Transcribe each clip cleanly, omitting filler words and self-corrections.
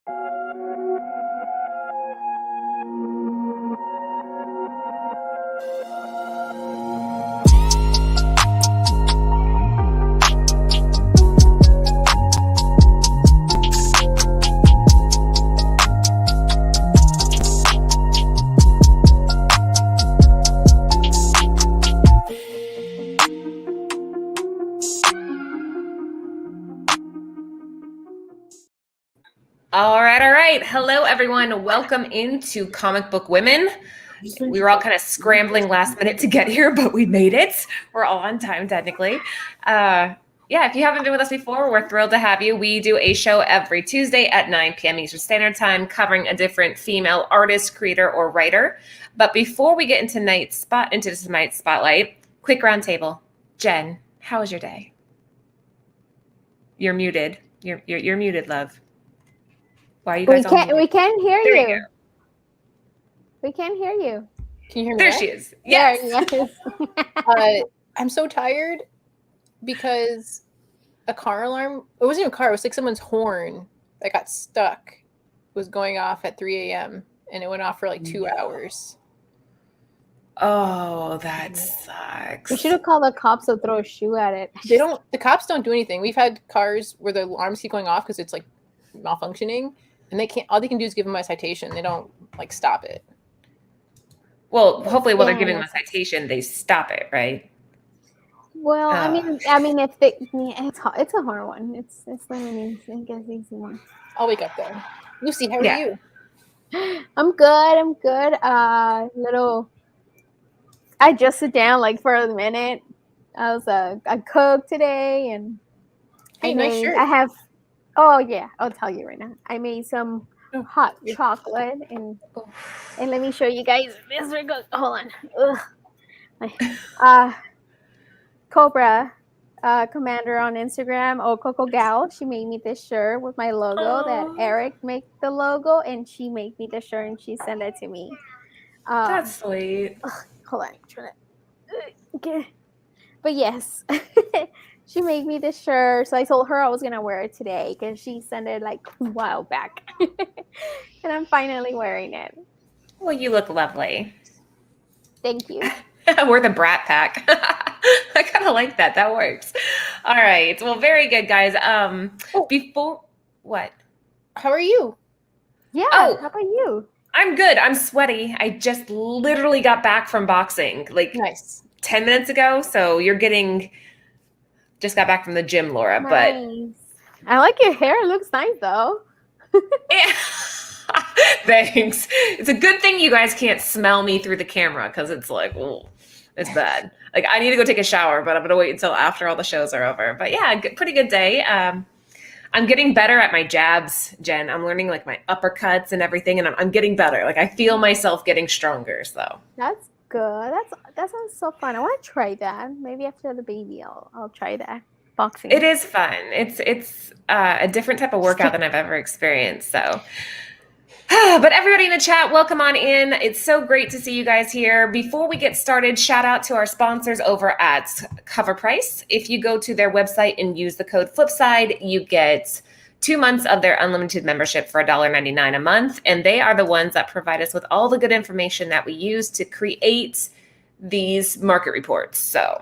All right. Hello, everyone. Welcome into Comic Book Women. We were all kind of scrambling last minute to get here, but we made it. We're all on time, technically. If you haven't been with us before, we're thrilled to have you. We do a show every Tuesday at 9 p.m. Eastern Standard Time covering a different female artist, creator, or writer. But before we get into tonight's spotlight, quick roundtable. Jen, how was your day? You're muted. You're muted, love. Why are you guys we can't hear there you. We can't hear you. Can you hear me? There she is. Yes. Yes. I'm so tired because a car alarm, it wasn't even a car, it was like someone's horn that got stuck, was going off at 3 a.m. and it went off for like 2 hours. Oh, that sucks. We should have called the cops to throw a shoe at it. The cops don't do anything. We've had cars where the alarms keep going off because it's like malfunctioning. And all they can do is give them a citation. They don't like stop it. Well, hopefully while they're giving them a citation, they stop it, right? Well, I mean, if they, it's a hard one. It's not an easy one. I'll wake up there. Lucy, how are you? I'm good. I just sit down like for a minute. I cooked today and nice shirt. Oh yeah, I'll tell you right now. I made some hot chocolate and let me show you guys this. Hold on. Cobra Commander on Instagram, Coco Gal. She made me this shirt with my logo. That Eric made the logo, and she made me the shirt and she sent it to me. That's sweet. Hold on, I'm trying to. Okay. But yes. She made me this shirt, so I told her I was gonna wear it today because she sent it like a while back, and I'm finally wearing it. Well, you look lovely. Thank you. We're the brat pack. I kind of like that. That works. All right. Well, very good, guys. Before what? How are you? Yeah. How about you? I'm good. I'm sweaty. I just literally got back from boxing like 10 minutes ago. So you're getting. Just got back from the gym, Laura, nice. But I like your hair. It looks nice though. Thanks. It's a good thing you guys can't smell me through the camera because it's like, oh, it's bad. Like I need to go take a shower, but I'm gonna wait until after all the shows are over. But yeah, pretty good day. I'm getting better at my jabs, Jen. I'm learning like my uppercuts and everything, and I'm getting better. Like I feel myself getting stronger. So that's good. That sounds so fun. I want to try that. Maybe after the baby, I'll try that. Boxing. It is fun. It's a different type of workout than I've ever experienced. So, but everybody in the chat, welcome on in. It's so great to see you guys here. Before we get started, shout out to our sponsors over at Cover Price. If you go to their website and use the code Flipside, you get 2 months of their unlimited membership for $1.99 a month. And they are the ones that provide us with all the good information that we use to create these market reports. So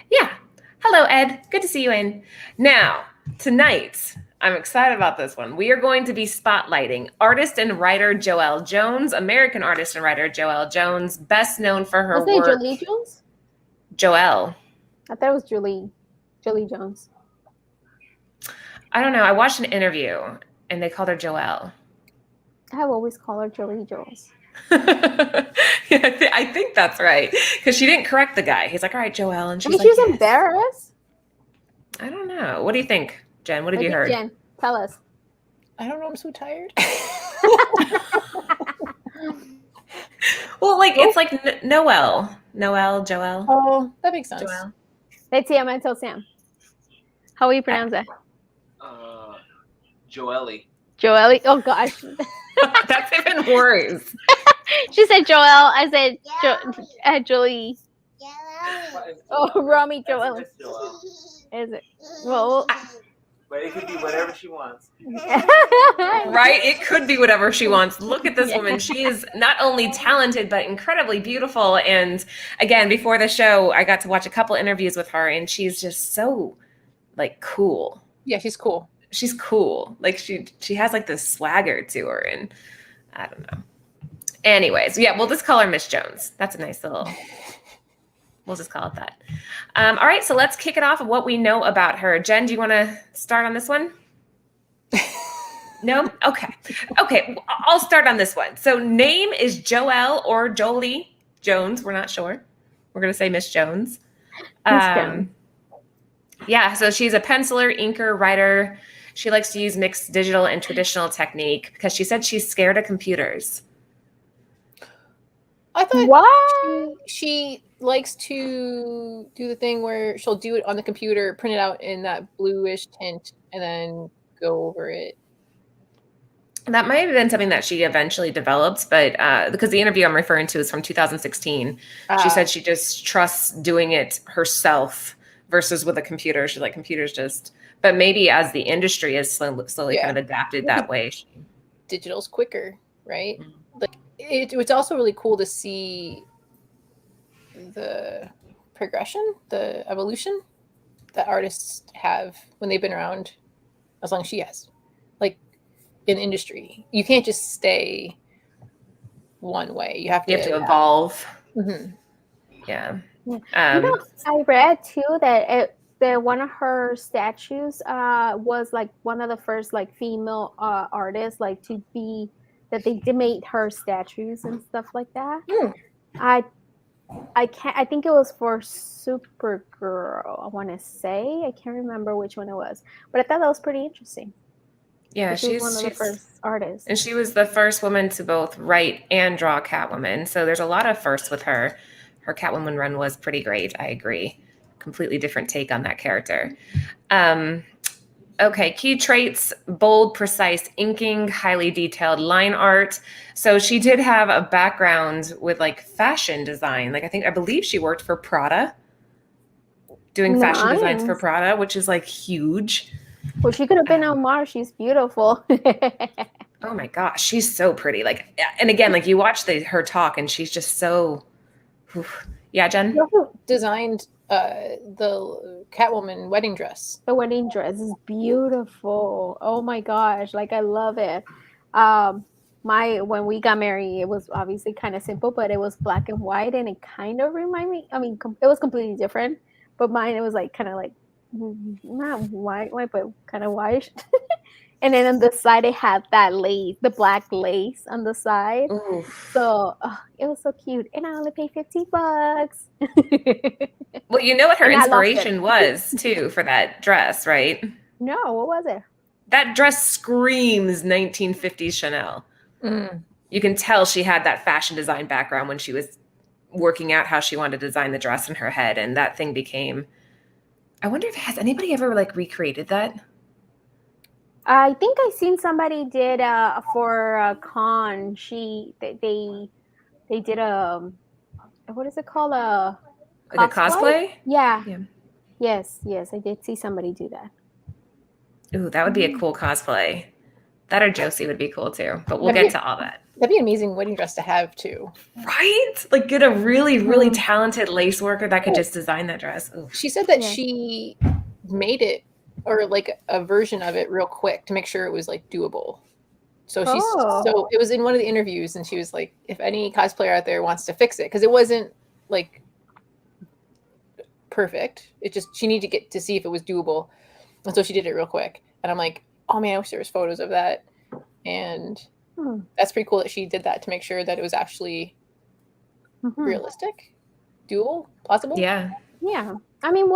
yeah. Hello, Ed. Good to see you in. Now, tonight, I'm excited about this one. We are going to be spotlighting artist and writer Joelle Jones, American artist and writer Joelle Jones, best known for her work. Jolie Jones? Joelle. I thought it was Jolie Jones. I don't know. I watched an interview and they called her Joelle. I have always called her Jolie Jones. Yeah, I think that's right. Because she didn't correct the guy. He's like, all right, Joelle. And she's like, she was embarrassed. I don't know. What do you think, Jen? What have you heard? Jen, tell us. I don't know. I'm so tired. Well, like, it's like Noelle, Joelle. Oh, that makes sense. Joelle. Let's see. I'm going to tell Sam. How will you pronounce that? Joelle. Joelle. Oh, gosh. That's even worse. She said Joelle. I said Jolie. Oh, Romy Joelle. Is it? Well, But it could be whatever she wants. Right? It could be whatever she wants. Look at this woman. She is not only talented, but incredibly beautiful. And again, before the show, I got to watch a couple interviews with her, and she's just so like cool. Yeah, she's cool. She's cool. Like she has like this swagger to her, and I don't know. Anyways, yeah, we'll just call her Miss Jones. That's a nice little. We'll just call it that. All right, so let's kick it off of what we know about her. Jen, do you want to start on this one? No? Okay. Okay, I'll start on this one. So name is Joelle or Joelle Jones. We're not sure. We're going to say Miss Jones. Miss Jones. Yeah, so she's a penciler, inker, writer. She likes to use mixed digital and traditional technique because she said she's scared of computers. I thought What? she likes to do the thing where she'll do it on the computer, print it out in that bluish tint, and then go over it. That might have been something that she eventually developed, but because the interview I'm referring to is from 2016. She said she just trusts doing it herself versus with a computer. She's like, computers just, but maybe as the industry is slowly kind of adapted that way. Digital's quicker, right? Like it's also really cool to see the progression, the evolution that artists have when they've been around as long as she has. Like in industry, you can't just stay one way. You have to evolve. Mm-hmm. Yeah. I read too that one of her statues was like one of the first like female artists like to be that they did make her statues and stuff like that. I think it was for Supergirl, I want to say. I can't remember which one it was, but I thought that was pretty interesting. Yeah, she's one of the first artists, and she was the first woman to both write and draw Catwoman. So there's a lot of firsts with her. Her Catwoman run was pretty great. I agree. Completely different take on that character. Okay, key traits: bold, precise inking, highly detailed line art. So she did have a background with like fashion design. Like I believe she worked for Prada, doing fashion designs for Prada, which is like huge. Well, she could have been on Mars. She's beautiful. Oh my gosh, she's so pretty. Like, and again, like you watch her talk, and she's just so. Yeah, Jen. She also designed the Catwoman wedding dress. The wedding dress is beautiful. Oh my gosh, like I love it. When we got married, it was obviously kind of simple, but it was black and white, and it kind of reminded me. I mean, it was completely different, but mine it was like kind of like not white, but kind of white. And then on the side, it had that lace, the black lace on the side. Oof. So it was so cute. And I only paid $50. Well, you know what her inspiration was, too, for that dress, right? No, what was it? That dress screams 1950s Chanel. Mm. You can tell she had that fashion design background when she was working out how she wanted to design the dress in her head. And that thing became... I wonder if has anybody ever like recreated that? I think I seen somebody did for a con. They did a what is it called, a cosplay? Yeah. Yes, I did see somebody do that. Ooh, that would be a cool cosplay. That or Josie would be cool too. But we'll get to all that. That'd be an amazing wedding dress to have too. Right? Like get a really, really talented lace worker that could just design that dress. Ooh. She said that she made it or like a version of it real quick to make sure it was like doable. So so it was in one of the interviews and she was like, if any cosplayer out there wants to fix it, because it wasn't like perfect. It just, she needed to get to see if it was doable. And so she did it real quick. And I'm like, oh man, I wish there was photos of that. And that's pretty cool that she did that to make sure that it was actually realistic, doable, plausible. Yeah. I mean,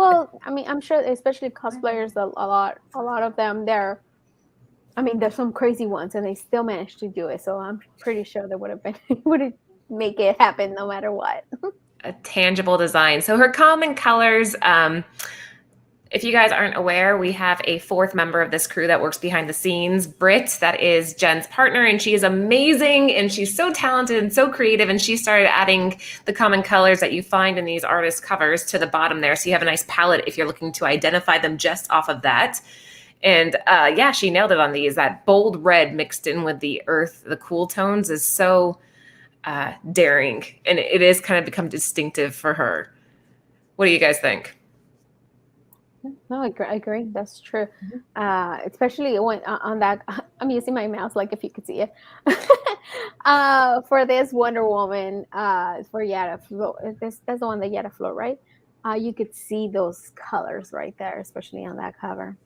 I'm sure, especially cosplayers, a lot of them, there's some crazy ones, and they still managed to do it. So I'm pretty sure they would make it happen no matter what. A tangible design. So her common colors. If you guys aren't aware, we have a fourth member of this crew that works behind the scenes, Britt, that is Jen's partner, and she is amazing, and she's so talented and so creative, and she started adding the common colors that you find in these artist covers to the bottom there, so you have a nice palette if you're looking to identify them just off of that. And yeah, she nailed it on these. That bold red mixed in with the earth, the cool tones is so daring. And it is kind of become distinctive for her. What do you guys think? No, I agree. That's true. Especially when on that, I'm using my mouse, like if you could see it. For this Wonder Woman, for Yada Float, that's the one that Yada Float, right? You could see those colors right there, especially on that cover.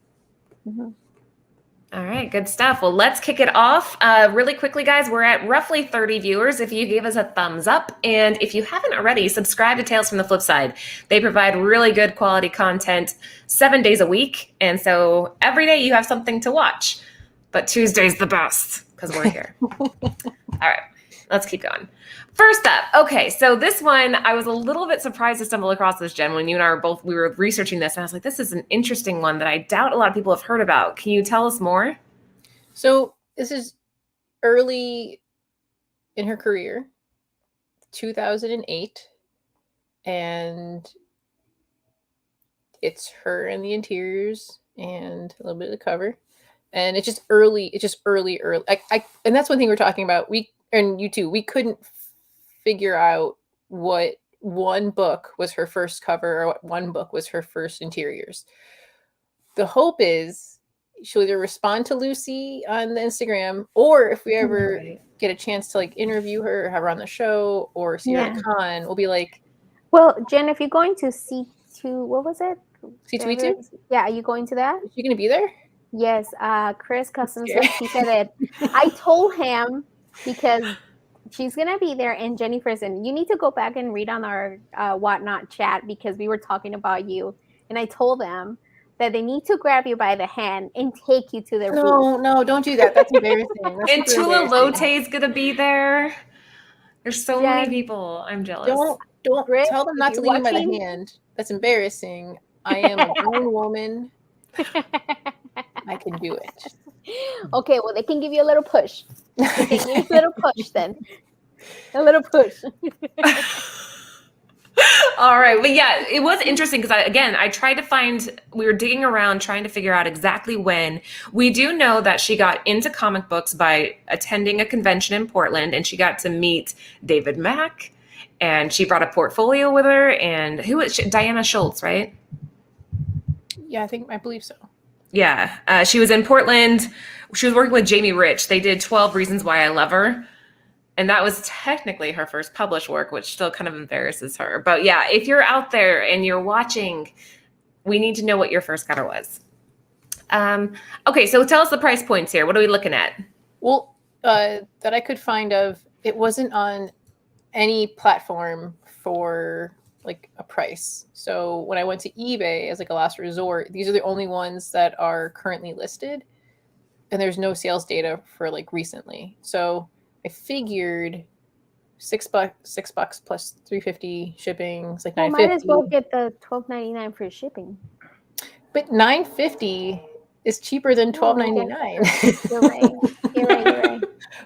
All right, good stuff. Well, let's kick it off. Really quickly, guys, we're at roughly 30 viewers. If you gave us a thumbs up, and if you haven't already, subscribe to Tales from the Flipside. They provide really good quality content 7 days a week. And so every day you have something to watch. But Tuesday's the best because we're here. All right, let's keep going. First up, okay, so this one, I was a little bit surprised to stumble across this, Jen, when you and I we were researching this, and I was like, this is an interesting one that I doubt a lot of people have heard about. Can you tell us more? So this is early in her career, 2008, and it's her in the interiors and a little bit of the cover. And it's just early. And that's one thing we're talking about. And you too, we couldn't figure out what one book was her first cover or what one book was her first interiors. The hope is she'll either respond to Lucy on the Instagram, or if we ever get a chance to like interview her or have her on the show or see her at a con, we'll be like, well, Jen, if you're going to C2, what was it? C2E2? Yeah, are you going to that? Is she going to be there? Yes, Chris Customs, he said it. I told him because she's gonna be there, and Jennifer's in. You need to go back and read on our whatnot chat because we were talking about you, and I told them that they need to grab you by the hand and take you to their booth. No, don't do that. That's embarrassing. That's And Tula Lote's gonna be there. There's so many people. I'm jealous. Don't Chris, tell them not to lead me by the hand. That's embarrassing. I am a grown woman. I can do it. Okay, well, they can give you a little push. They can give you a little push then. A little push. All right. But yeah, it was interesting because I tried to we were digging around trying to figure out exactly when. We do know that she got into comic books by attending a convention in Portland, and she got to meet David Mack, and she brought a portfolio with her. And who was she? Diana Schultz, right? Yeah, I believe so. Yeah. She was in Portland. She was working with Jamie Rich. They did 12 Reasons Why I Love Her. And that was technically her first published work, which still kind of embarrasses her. But yeah, if you're out there and you're watching, we need to know what your first cover was. Okay, so tell us the price points here. What are we looking at? Well, that I could find it wasn't on any platform for like a price. So when I went to eBay as like a last resort, these are the only ones that are currently listed, and there's no sales data for like recently. So I figured $6 plus $3.50 shipping. It's like $9.50. Might as well get the $12.99 for shipping. But $9.50 is cheaper than $12.99. You're right.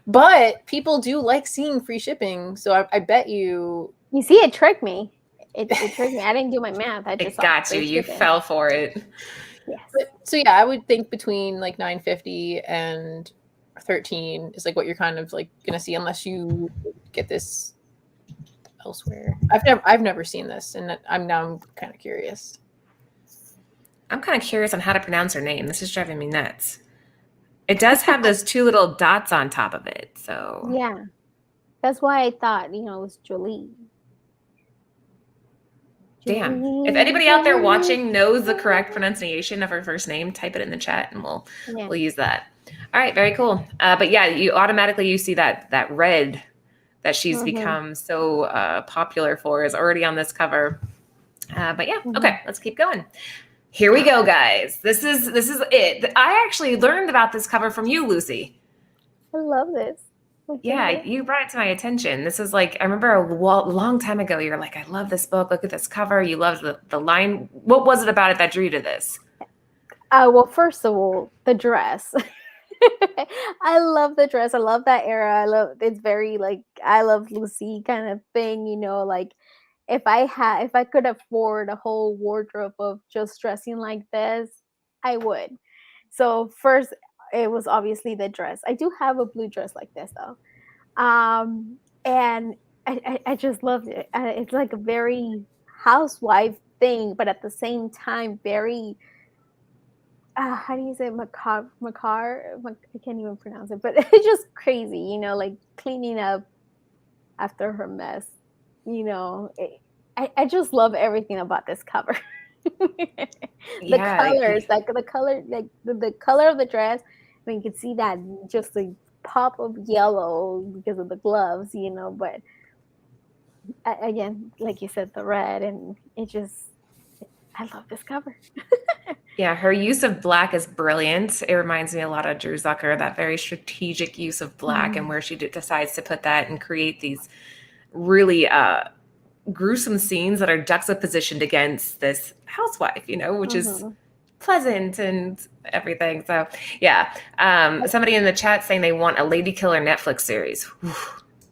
But people do like seeing free shipping, so I bet you. You see, it tricked me. It tricked me. I didn't do my math. I just got you. You fell for it. Yes. So yeah, I would think between like $9.50 and $13 is like what you're kind of like gonna see, unless you get this elsewhere. I've never seen this, and I'm kind of curious. I'm kind of curious on how to pronounce her name. This is driving me nuts. It does have those two little dots on top of it, so yeah, that's why I thought it was Jolie. Damn. If anybody out there watching knows the correct pronunciation of her first name, type it in the chat and we'll use that. All right, very cool. But yeah, you see that red that she's become so popular for is already on this cover. But yeah, okay, let's keep going. Here we go, guys. This is it. I actually learned about this cover from you, Lucy. I love this. Yeah, you brought it to my attention. This is like, I remember a long time ago, you're like, I love this book. Look at this cover. You loved the line. What was it about it that drew you to this? Well, first of all, the dress. I love the dress. I love that era. It's very like, I love Lucy kind of thing, like if I could afford a whole wardrobe of just dressing like this, I would. So first, it was obviously the dress. I do have a blue dress like this though, and I just loved it. It's like a very housewife thing, but at the same time, very how do you say I can't even pronounce it, but it's just crazy, like cleaning up after her mess. I just love everything about this cover. The Yeah. colors, like the color, like the color of the dress. I mean, you can see that just a pop of yellow because of the gloves, but again, like you said, the red, and I love this cover. Yeah, her use of black is brilliant. It reminds me a lot of Drew Zucker, that very strategic use of black and where she decides to put that and create these really gruesome scenes that are juxtapositioned against this housewife, which is pleasant and everything. So yeah, somebody in the chat saying they want a Lady Killer Netflix series.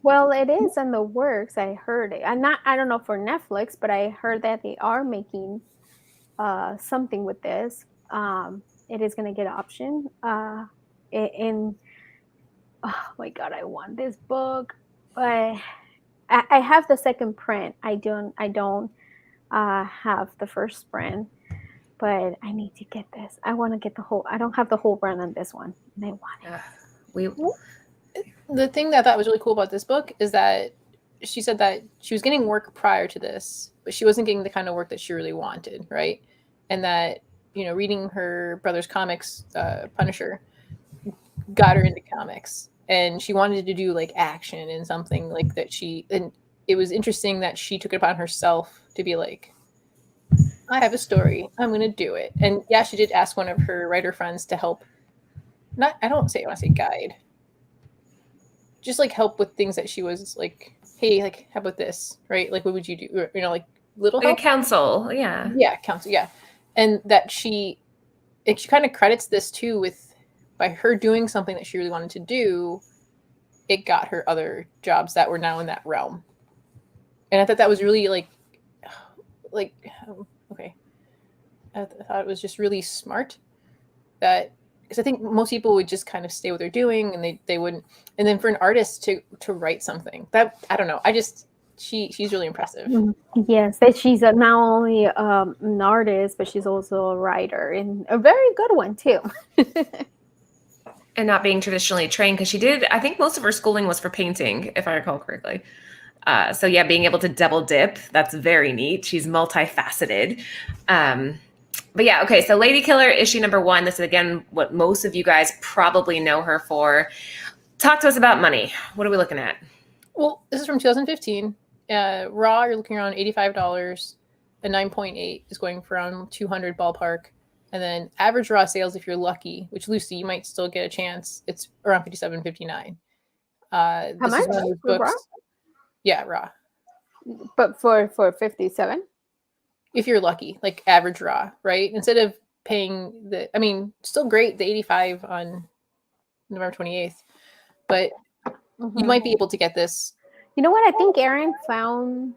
Well, it is in the works. I heard it. I don't know for Netflix, but I heard that they are making something with this. It is going to get option. Oh my God, I want this book, but I have the second print. I don't have the first print, but I need to get this. I want to get I don't have the whole run on this one, and I want it. The thing that I thought was really cool about this book is that she said that she was getting work prior to this, but she wasn't getting the kind of work that she really wanted, right? And that, reading her brother's comics, Punisher, got her into comics. And she wanted to do like action and something like that. And it was interesting that she took it upon herself to be like, I have a story, I'm going to do it. And yeah, she did ask one of her writer friends to help. I want to say guide. Just like help with things that she was like, hey, like, how about this? Right? Like, what would you do? Like little Like help. a counsel. Yeah. Yeah. Counsel. Yeah. And that she kind of credits this too by her doing something that she really wanted to do, it got her other jobs that were now in that realm. And I thought that was really okay. I thought it was just really smart because I think most people would just kind of stay what they're doing and they wouldn't. And then for an artist to write something that, I don't know. She's really impressive. Yes, that she's not only an artist, but she's also a writer, and a very good one too. And not being traditionally trained, because I think most of her schooling was for painting, if I recall correctly. So yeah, being able to double dip, that's very neat. She's multifaceted. But yeah, okay, so Lady Killer issue number 1. This is, again, what most of you guys probably know her for. Talk to us about money. What are we looking at? Well, this is from 2015. Raw, you're looking around $85. A 9.8 is going for around 200 ballpark. And then average raw sales, if you're lucky, which Lucy, you might still get a chance, it's around $57.59. How much? Raw? Yeah, raw. But for 57? If you're lucky, like average raw, right? Instead of paying still great, the 85 on November 28th, but you might be able to get this. You know what? I think Aaron found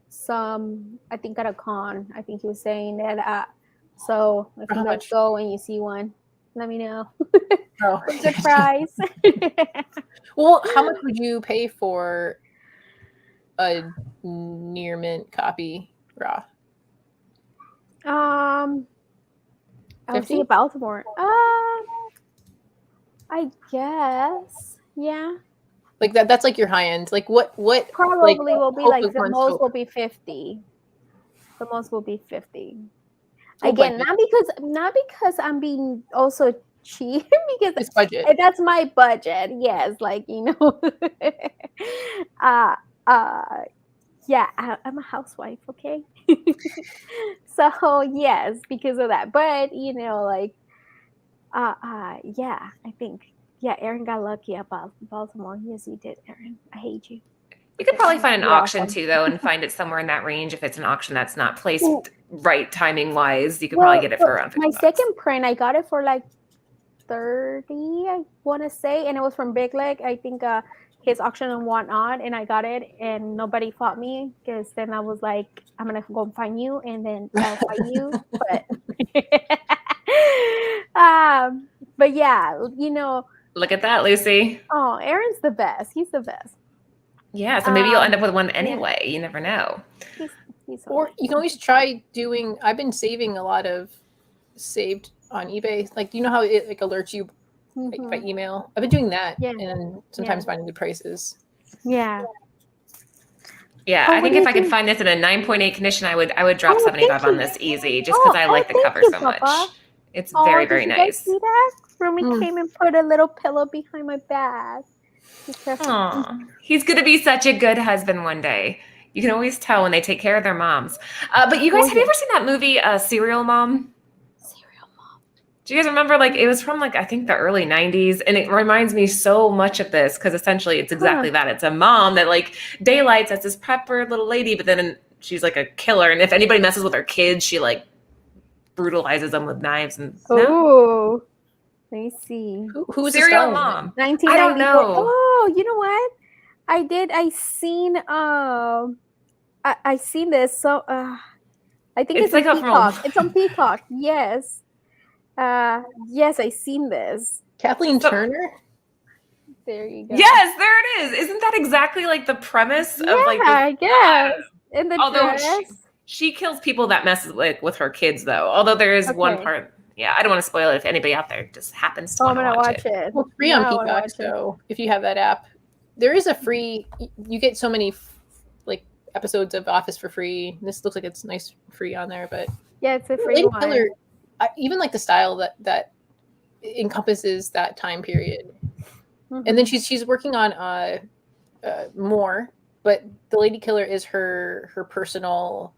some, I think at a con. I think he was saying that. So if you guys go and you see one, let me know. Oh, good price. Well, how much would you pay for a near mint copy raw? I would say Baltimore. I guess. Yeah. Like that's like your high end. Like what probably will be like the most will be 50. The most will be 50. Again, not because I'm being also cheap, because it's budget. That's my budget. Yes, like yeah, I'm a housewife, okay? So yes, because of that. But yeah, I think Aaron got lucky about Baltimore. Yes, you did, Aaron. I hate you. You could probably find an auction too, though, and find it somewhere in that range. If it's an auction that's not placed right timing wise, you could probably get it for around $50. My second print, I got it for like 30, I want to say, and it was from Big Leg. I think his auction and whatnot, and I got it, and nobody fought me because then I was like, I'm gonna go find you, and then I'll fight you. But But yeah, you know, Look at that, Lucy. oh, Aaron's the best. He's the best. Yeah, so maybe you'll end Um, up with one yeah. anyway. You never know. He's so Or nice. you can always try doing. I've been saving a lot of saved on eBay. Like, you know how it like alerts you by Mhm. email? I've been doing that, Yeah. and sometimes finding good prices. Yeah. Yeah, Oh, I what think do if you I could think? find this in a 9.8 condition, I would drop Oh, 75 thank on you. this easy, just because I like the Thank cover you, so Papa. much. It's Oh, very, did very you guys nice. see that? Rumi Mm. came and put a little pillow behind my back. Aw, he's gonna be such a good husband one day. You can always tell when they take care of their moms. But you guys, have you ever seen that movie, Serial Mom? Serial mom. Do you guys remember? Like, it was from like I think the early '90s, and it reminds me so much of this because essentially it's exactly that. It's a mom that like daylights as this prepper little lady, but then she's like a killer, and if anybody messes with her kids, she like brutalizes them with knives and no? Oh, let me see. Who was the Serial star in it? Mom. 1994. I don't know. Oh, you know what? I did. I seen. I seen this. So I think It's it's on like Peacock. It's on Peacock. Yes. Yes, I seen this. Kathleen So- Turner. There you go. Yes, there it is. Isn't that exactly like the premise of like Yeah, the I guess. In the Although dress. she kills people that messes with her kids though. Although there is one Okay. part. Yeah, I don't want to spoil it if anybody out there just happens to Oh, I'm want to gonna watch it. Well, it's free on Now I wanna Peacock, watch it. so if you have that app, there is a free. You get so many like episodes of Office for free. This looks like it's nice free on there, but Yeah, it's a free Lady one. Killer, even like the style that encompasses that time period. And then she's working on more, but the Lady Killer is her personal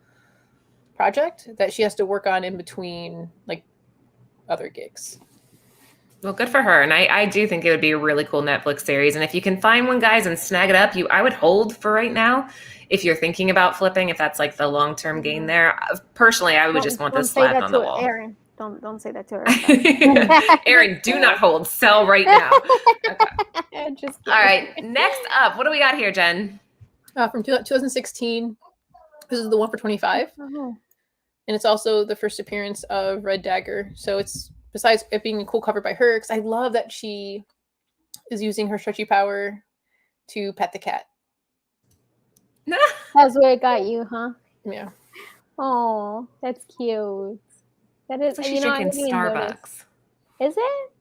project that she has to work on in between like other gigs. Well, good for her. And I do think it would be a really cool Netflix series. And if you can find one, guys, and snag it up, I would hold for right now. If you're thinking about flipping, if that's like the long-term gain there. Personally, I would just want this slapped on the wall. Aaron. Don't say that to her. Aaron, do not hold. Sell right now. Okay. Just All right. Next up, what do we got here, Jen? From 2016. This is the one for 25. Oh. And it's also the first appearance of Red Dagger. So it's, besides it being a cool cover by her, because I love that she is using her stretchy power to pet the cat. That's where it got you, huh? Yeah. Oh, that's cute. That is. It's like she's drinking Starbucks. Is it?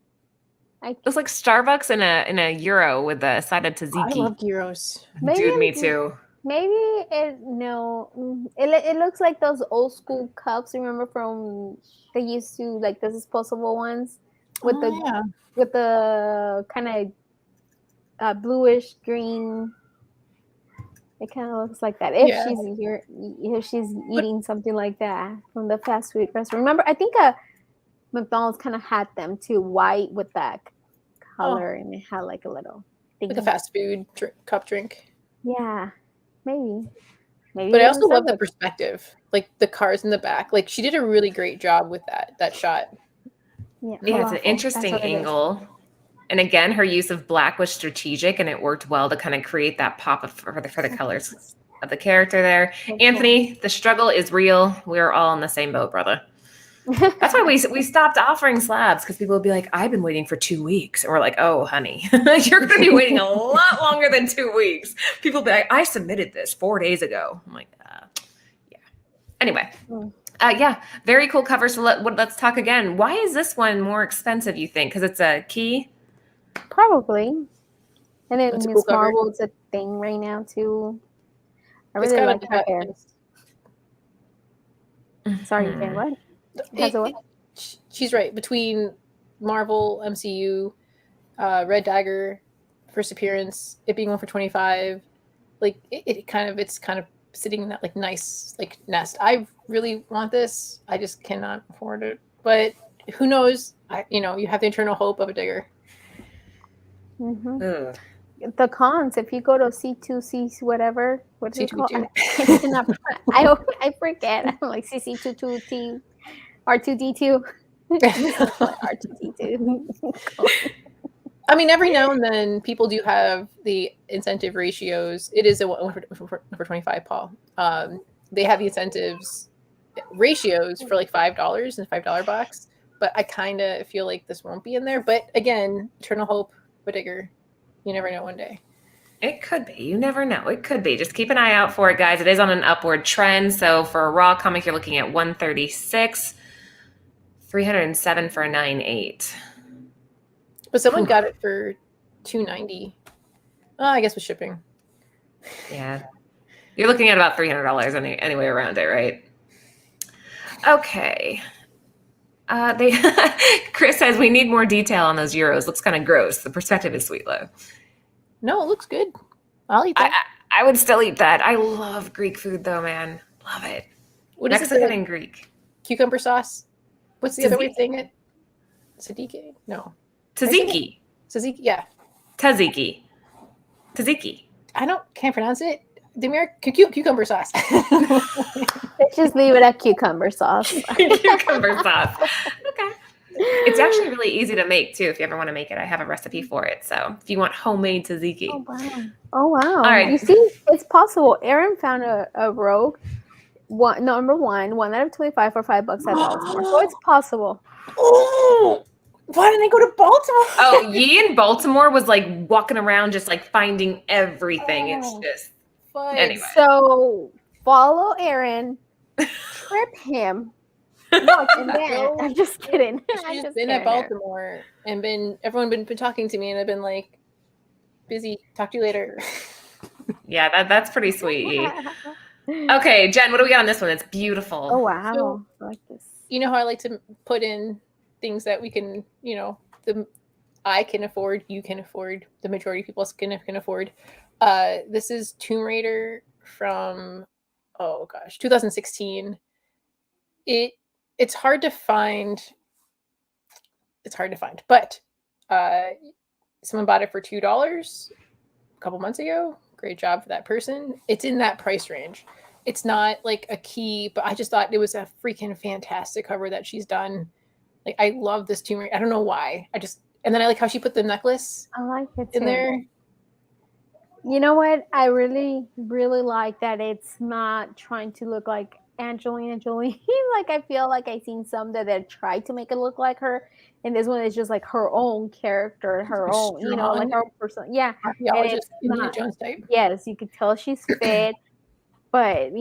It's like Starbucks in a Euro with a side of I tzatziki. love gyros. Dude, me too. Maybe it looks like those old school cups. Remember from they used to like the disposable ones with the kind of bluish green. It kind of looks like that. If she's eating something like that from the fast food restaurant. Remember, I think McDonald's kind of had them too, white with that color, and it had like a little thing. Like a fast food cup drink. Yeah, maybe. But I also love the perspective, like the cars in the back. Like she did a really great job with that shot. Yeah, it's an interesting angle. And again, her use of black was strategic, and it worked well to kind of create that pop for the colors of the character there. Anthony, the struggle is real. We're all in the same boat, brother. That's why we stopped offering slabs, because people would be like, I've been waiting for 2 weeks. And we're like, oh, honey, you're going to be waiting a lot longer than 2 weeks. People be like, I submitted this 4 days ago. I'm like, yeah. Anyway. Yeah, very cool cover. So let's talk again. Why is this one more expensive, you think? Because it's a key? Probably. And then That's a Miss cool cover. Marvel's a thing right now too. I It's really got like her hair. Sorry, you can what? Has a what? She's right. Between Marvel, MCU, Red Dagger, first appearance, it being one for 25, like it's kind of sitting in that like nice like nest. I really want this. I just cannot afford it. But who knows? You have the eternal hope of a digger. Mm-hmm. The cons, if you go to C2C whatever, what is it called? I forget. I'm like CC22T R2D2. R2D2. I mean, every now and then people do have the incentive ratios. It is a one for 25, Paul. They have the incentives ratios for like $5 in $5 box, but I kind of feel like this won't be in there. But again, eternal hope, but Dagger. You never know one day. It could be. You never know. It could be. Just keep an eye out for it, guys. It is on an upward trend. So for a raw comic, you're looking at 136, 307 for a 9.8. But someone got it for $290. Oh, I guess with shipping. Yeah. You're looking at about $300 anyway around it, right? Okay. Chris says we need more detail on those euros. Looks kind of gross. The perspective is sweet, though. No, it looks good. I'll eat that. I would still eat that. I love Greek food, though, man. Love it. What is Mexican it? and Greek. Cucumber sauce. What's the other way of saying it? Tzatziki? No. Tzatziki. Tzatziki, yeah. Tzatziki. I can't pronounce it. Demir, cucumber sauce. Let's just leave it at cucumber sauce. Cucumber sauce. Okay. It's actually really easy to make too. If you ever want to make it, I have a recipe for it. So if you want homemade tzatziki. Oh wow! All right. You see, it's possible. Aaron found a rogue. Number one out of 25 for $5 at Baltimore. So it's possible. Oh, why didn't they go to Baltimore? Oh, Yi in Baltimore was like walking around just like finding everything. It's just Fun. anyway. So follow Aaron, trip him. No, and then, I'm just kidding. She's just been at Baltimore and everyone been talking to me, and I've been like, busy. Talk to you later. Yeah, that's pretty sweet. Yi. Okay, Jen, what do we got on this one? It's beautiful. Oh wow! So, I like this. You know how I like to put in things that we can, I can afford, you can afford, the majority of people can afford. This is Tomb Raider from 2016. It's hard to find. But someone bought it for $2 a couple months ago. Great job for that person. It's in that price range. It's not like a key, but I just thought it was a freaking fantastic cover that she's done. Like, I love this Tomb Raider. I don't know why. And then I like how she put the necklace I like it in too. there. You know what? I really, really like that it's not trying to look like Angelina Jolie. Like, I feel like I've seen some that they try to make it look like her, and this one is just like her own character, her own, like her own person. Yeah, Archaeologist, Indiana Jones type. Yes, you could tell she's fit, but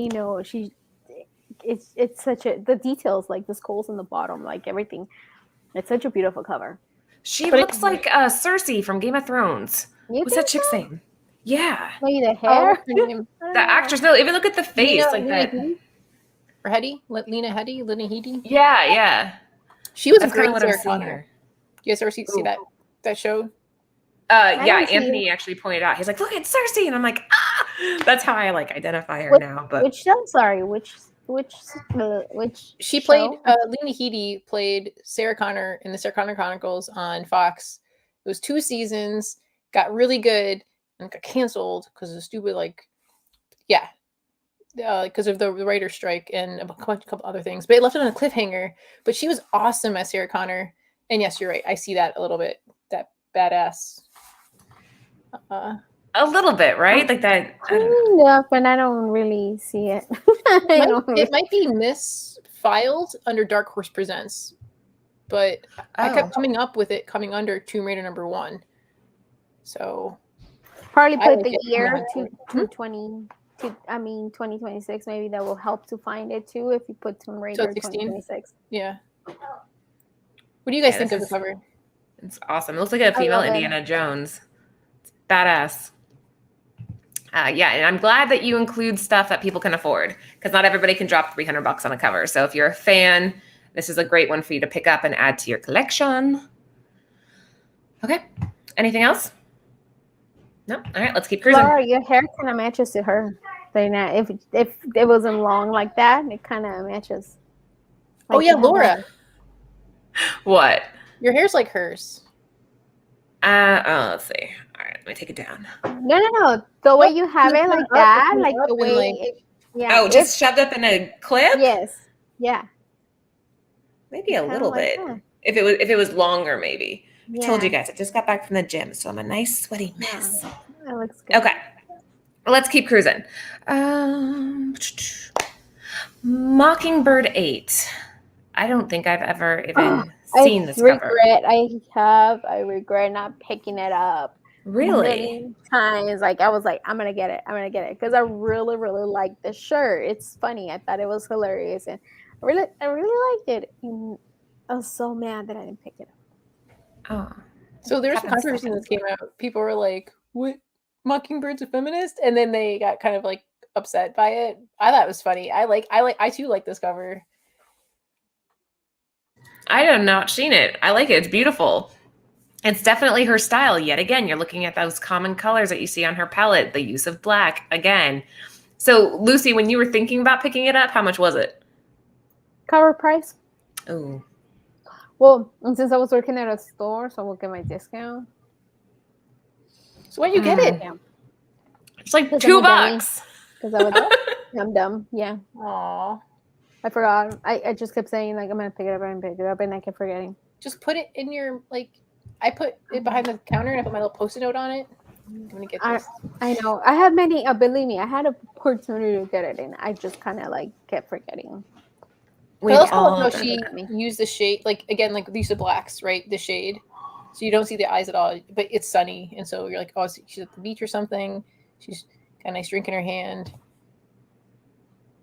it's such the details, like the skulls in the bottom, like everything. It's such a beautiful cover. She looks like Cersei from Game of Thrones. What's that chick's name? Yeah. Maybe the hair. The actress. No, even look at the face like that. Or Lena Headey. Yeah. She was That's great. kind of what I'm seeing her. You guys ever see that show? Yeah, Anthony actually pointed out. He's like, "Look, it's Cersei," and I'm like, "Ah!" That's how I like identify her now. But which she played Lena Headey played Sarah Connor in the Sarah Connor Chronicles on Fox. It was 2 seasons, got really good, and got canceled because of stupid because of the writer's strike and a couple other things. But it left it on a cliffhanger. But she was awesome as Sarah Connor. And yes, you're right. I see that a little bit. That badass. a little bit, right? Like that. Yeah, but I don't really see it. It might be misfiled under Dark Horse Presents, but I kept coming up with it coming under Tomb Raider #1. So probably put the year to 2026. Maybe that will help to find it too if you put Tomb Raider 2026. Yeah. What do you guys think of the cover? It's awesome. It looks like a female Indiana Jones. It's badass. And I'm glad that you include stuff that people can afford, because not everybody can drop $300 on a cover. So if you're a fan, this is a great one for you to pick up and add to your collection. Okay. Anything else? No. All right. Let's keep cruising. Laura, your hair kind of matches to her. If it wasn't long like that, it kind of matches. Like Laura. What? Your hair's like hers. Let's see. All right, let me take it down. No. The way you have it like that, like the way. Just shoved up in a clip? Yes. Yeah. Maybe a little bit. If it was longer, maybe. I told you guys, I just got back from the gym, so I'm a nice sweaty mess. That looks good. Okay. Let's keep cruising. Mockingbird 8. I don't think I've ever even seen this cover. I regret not picking it up. Really? Many times, like I was like, I'm gonna get it, because I really, really like the shirt. It's funny. I thought it was hilarious, and I really liked it. And I was so mad that I didn't pick it up. Oh. So there was some controversy when this came out. People were like, "What? Mockingbird's a feminist?" And then they got kind of like upset by it. I thought it was funny. I too like this cover. I have not seen it. I like it. It's beautiful. It's definitely her style. Yet again, you're looking at those common colors that you see on her palette, the use of black again. So, Lucy, when you were thinking about picking it up, how much was it? Cover price? Oh. Well, and since I was working at a store, so I will get my discount. So why'd you get it? Yeah. It's like $2. Because I was I'm dumb. Yeah. Aw. I forgot. I just kept saying, like, I'm going to pick it up and pick it up, and I kept forgetting. Just put it in your, like, I put it behind the counter and I put my little Post-it note on it. I'm going to get this. I know. I have many, believe me, I had an opportunity to get it, and I just kind of, like, kept forgetting. I also love how she used the shade, like, again, like, these are blacks, right? The shade. So you don't see the eyes at all, but it's sunny. And so you're like, oh, she's at the beach or something. She's got a nice drink in her hand.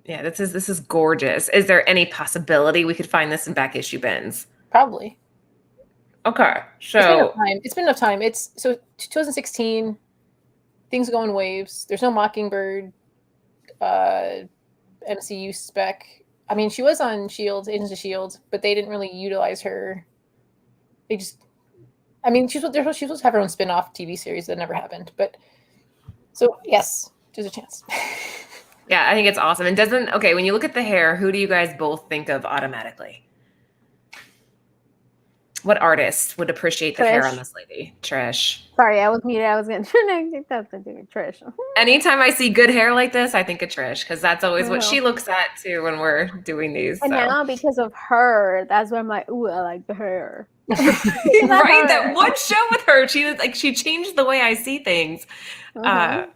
Yeah, this is gorgeous. Is there any possibility we could find this in back issue bins? Probably. Okay, so it's been enough time. It's so 2016. Things go in waves. There's no Mockingbird MCU spec. I mean, she was on Shield, Agents of Shield, but they didn't really utilize her. They just, I mean, she's supposed to have her own spin-off TV series that never happened. But so yes, there's a chance. Yeah, I think it's awesome. And when you look at the hair, who do you guys both think of automatically? What artist would appreciate the hair on this lady? Trish. Sorry, I was muted. I was going to think that's a Trish. Anytime I see good hair like this, I think of Trish, because that's always what she looks at too when we're doing these. And now because of her, that's why I'm like, ooh, I like the hair. Right? That one show with her, she changed the way I see things. I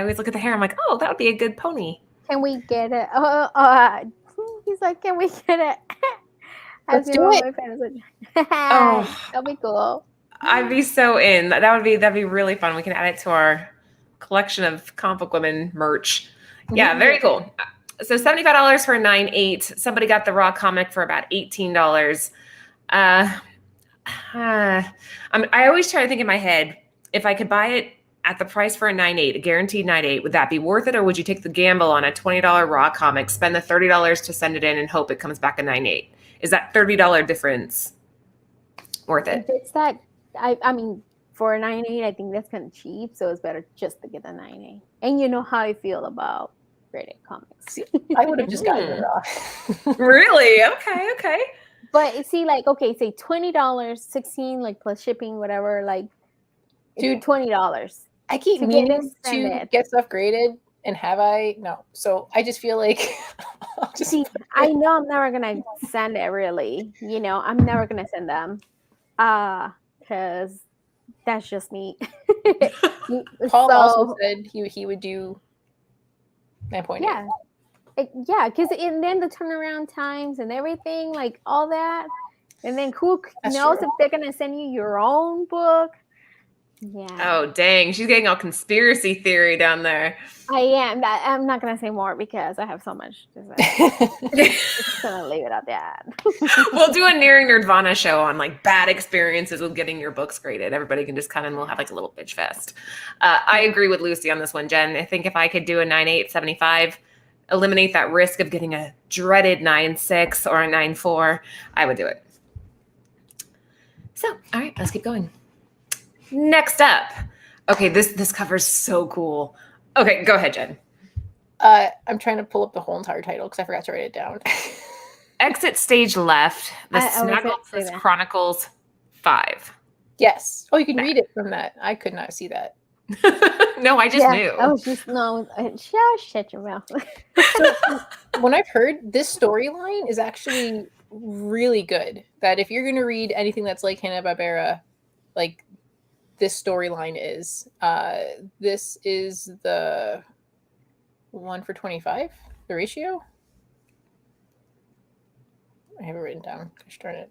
always look at the hair. I'm like, oh, that would be a good pony. Can we get it? He's like, can we get it? Let's do it. Oh, that'll be cool. I'd be so in. That'd be really fun. We can add it to our collection of comic book women merch. Yeah, very cool. So $75 for a 9/8. Somebody got the raw comic for about $18. I always try to think in my head, if I could buy it at the price for a 9/8, a guaranteed 9/8, would that be worth it, or would you take the gamble on a $20 raw comic, spend the $30 to send it in, and hope it comes back a 9/8? Is that $30 difference worth it? If it's that, I mean, for a 9/8, I think that's kind of cheap, so it's better just to get the 9/8. And you know how I feel about rated comics. I would have just gotten it raw. Really? Okay. But see, like, okay, say $20, 16, like plus shipping, whatever, like, dude, $20. I keep meaning to get stuff graded, and have I? No. So I just feel like I know I'm never gonna send it, really. You know, I'm never gonna send them. Because that's just me. Paul also said he would do 9.8. Yeah. Yeah, because and then the turnaround times and everything, like all that. And then who knows if they're gonna send you your own book. Yeah. Oh, dang. She's getting all conspiracy theory down there. I am. I'm not going to say more because I have so much to say. Just going to leave it at that. We'll do a Nearing Nirvana show on like bad experiences with getting your books graded. Everybody can just come and we'll have like a little bitch fest. I agree with Lucy on this one, Jen. I think if I could do a 9/8, 75, eliminate that risk of getting a dreaded 9/6 or a 9/4, I would do it. So, all right, let's keep going. Next up. Okay, this cover's so cool. Okay, go ahead, Jen. I'm trying to pull up the whole entire title because I forgot to write it down. Exit stage left. The Snaggletooth Chronicles 5. Yes. Oh, you can read it from that. I could not see that. No, I just knew. I was just shut your mouth. So, when I've heard this storyline is actually really good. That if you're going to read anything that's like Hanna-Barbera, like this storyline is. This is the 1:25, the ratio. I have it written down. Gosh darn it.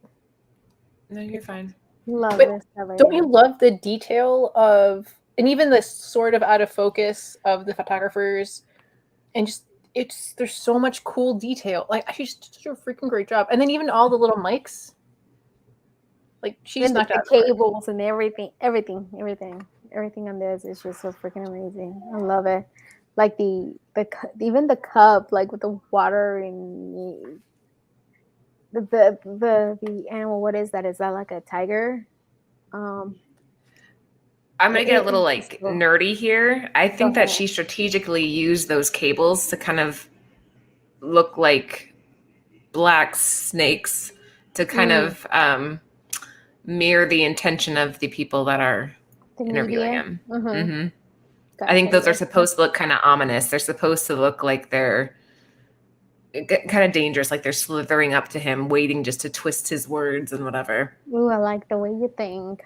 No, you're fine. Love But this cover. Don't you love the detail of, and even the sort of out of focus of the photographers, and just there's so much cool detail. Like she just did a freaking great job, and then even all the little mics, like she just And knocked the out the park. cables and everything on this is just so freaking amazing. I love it. Like even the cup, like with the water and the animal. What is that? Is that like a tiger? I'm gonna get a little like nerdy here. I think that she strategically used those cables to kind of look like black snakes to kind of mirror the intention of the people that are interviewing him. Mm-hmm. Gotcha. I think those are supposed to look kind of ominous. They're supposed to look like they're kind of dangerous, like they're slithering up to him, waiting just to twist his words and whatever. Ooh, I like the way you think.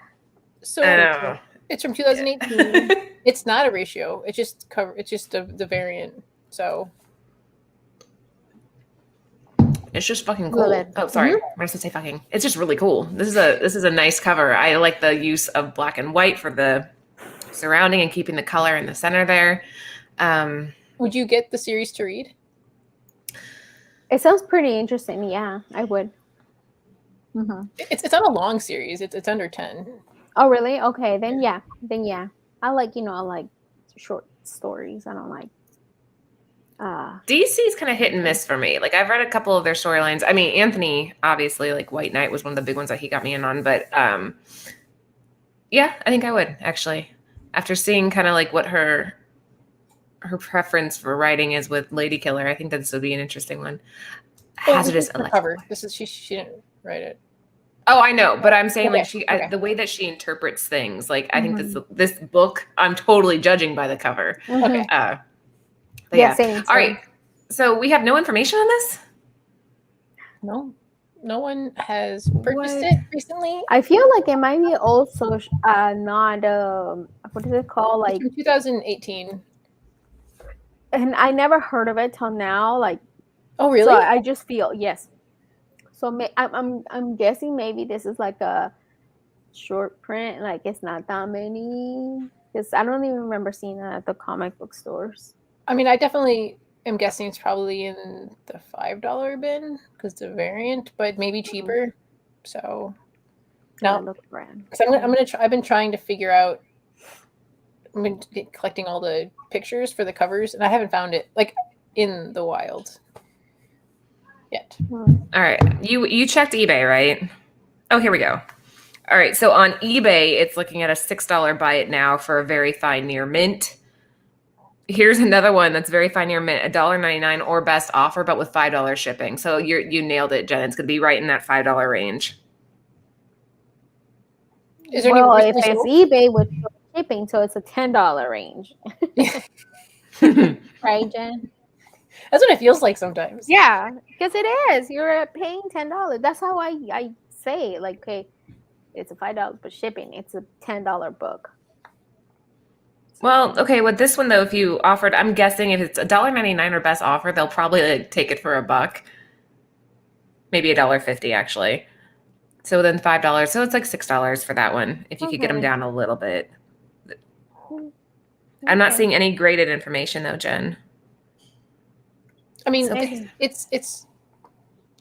So I it's from 2018. It's not a ratio. It's just the variant. So it's just fucking cool. Oh, sorry. I'm going to say fucking. It's just really cool. This is a nice cover. I like the use of black and white for the surrounding and keeping the color in the center there. Would you get the series to read? It sounds pretty interesting. Yeah, I would. It's not a long series. It's under 10. Oh, really? Okay, then yeah. I like short stories. I don't like. DC's kind of hit and miss for me. Like I've read a couple of their storylines. I mean, Anthony, obviously, like White Knight was one of the big ones that he got me in on. But yeah, I think I would actually, after seeing kind of like what her preference for writing is with Lady Killer. I think that this would be an interesting one. Hazardous cover. This is she didn't write it. Oh, I know, but I'm saying like the way that she interprets things. Like I think this book, I'm totally judging by the cover. Okay. But yeah. Same. All right. So we have no information on this? No one has purchased it recently. I feel like it might be also not what is it called? Like 2018. And I never heard of it till now. Like, oh really? So I just feel yes. So I'm guessing maybe this is like a short print. Like it's not that many. Because I don't even remember seeing it at the comic book stores. I mean, I definitely am guessing it's probably in the $5 bin because it's a variant, but maybe cheaper. So no, because I'm gonna try. I've been trying to figure out. I've been collecting all the pictures for the covers, and I haven't found it like in the wild yet. All right, you checked eBay, right? Oh, here we go. All right, so on eBay, it's looking at a $6 buy it now for a very fine near mint. Here's another one that's very fine near mint, $1.99 or best offer, but with $5 shipping. So you nailed it, Jen. It's gonna be right in that $5 range. Is there if it's eBay with shipping, so it's a $10 range. Right, Jen? That's what it feels like sometimes. Yeah, because it is. You're paying $10. That's how I say it. Like, okay, it's a $5, but shipping, it's a $10 book. Well, okay, with this one though, if you offered, I'm guessing if it's $1.99 or best offer, they'll probably take it for $1, maybe $1.50 actually. So then $5, so it's like $6 for that one if you could get them down a little bit. I'm not seeing any graded information though, Jen. I mean, it's.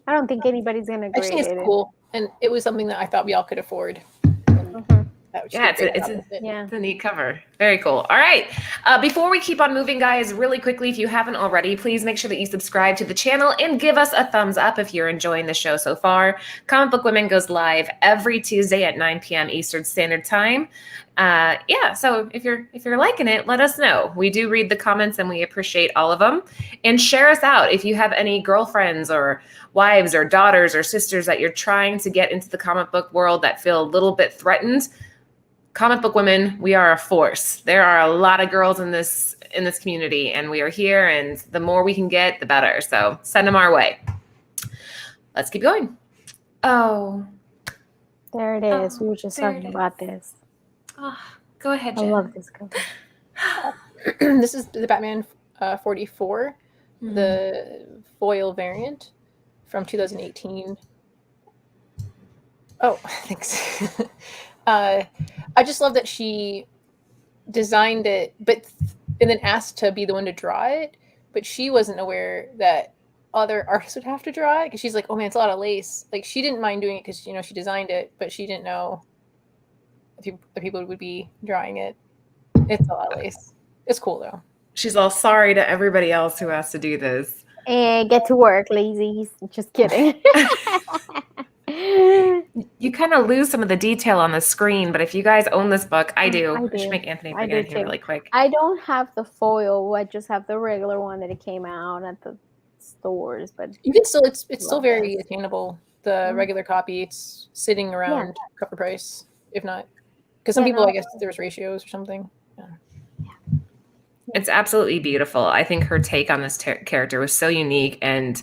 I don't think anybody's gonna grade it. I think it's cool, and it was something that I thought we all could afford. Yeah, it's a neat cover. Very cool. All right. Before we keep on moving, guys, really quickly, if you haven't already, please make sure that you subscribe to the channel and give us a thumbs up if you're enjoying the show so far. Comic Book Women goes live every Tuesday at 9 p.m. Eastern Standard Time. So if you're liking it, let us know. We do read the comments and we appreciate all of them. And share us out if you have any girlfriends or wives or daughters or sisters that you're trying to get into the comic book world that feel a little bit threatened. Comic Book Women, we are a force. There are a lot of girls in this community, and we are here, and the more we can get, the better. So send them our way. Let's keep going. Oh. There it is. We were just talking about this. Oh, go ahead, Jen. I love this cover. This is the Batman 44, the foil variant from 2018. Oh, thanks. I just love that she designed it, and then asked to be the one to draw it, but she wasn't aware that other artists would have to draw it because she's like, oh man, it's a lot of lace. Like she didn't mind doing it because she designed it, but she didn't know if the people would be drawing it. It's a lot of lace. It's cool though. She's all sorry to everybody else who has to do this. And get to work, lazies. Just kidding. You kind of lose some of the detail on the screen, but if you guys own this book, I do. I I should do. make Anthony I bring do it in here too. really quick. I don't have the foil. I just have the regular one that it came out at the stores. But You can still, it's still Love very this. attainable. The regular copy, it's sitting around cover price, if not, because some people, I guess there's ratios or something. It's absolutely beautiful. I think her take on this character was so unique. And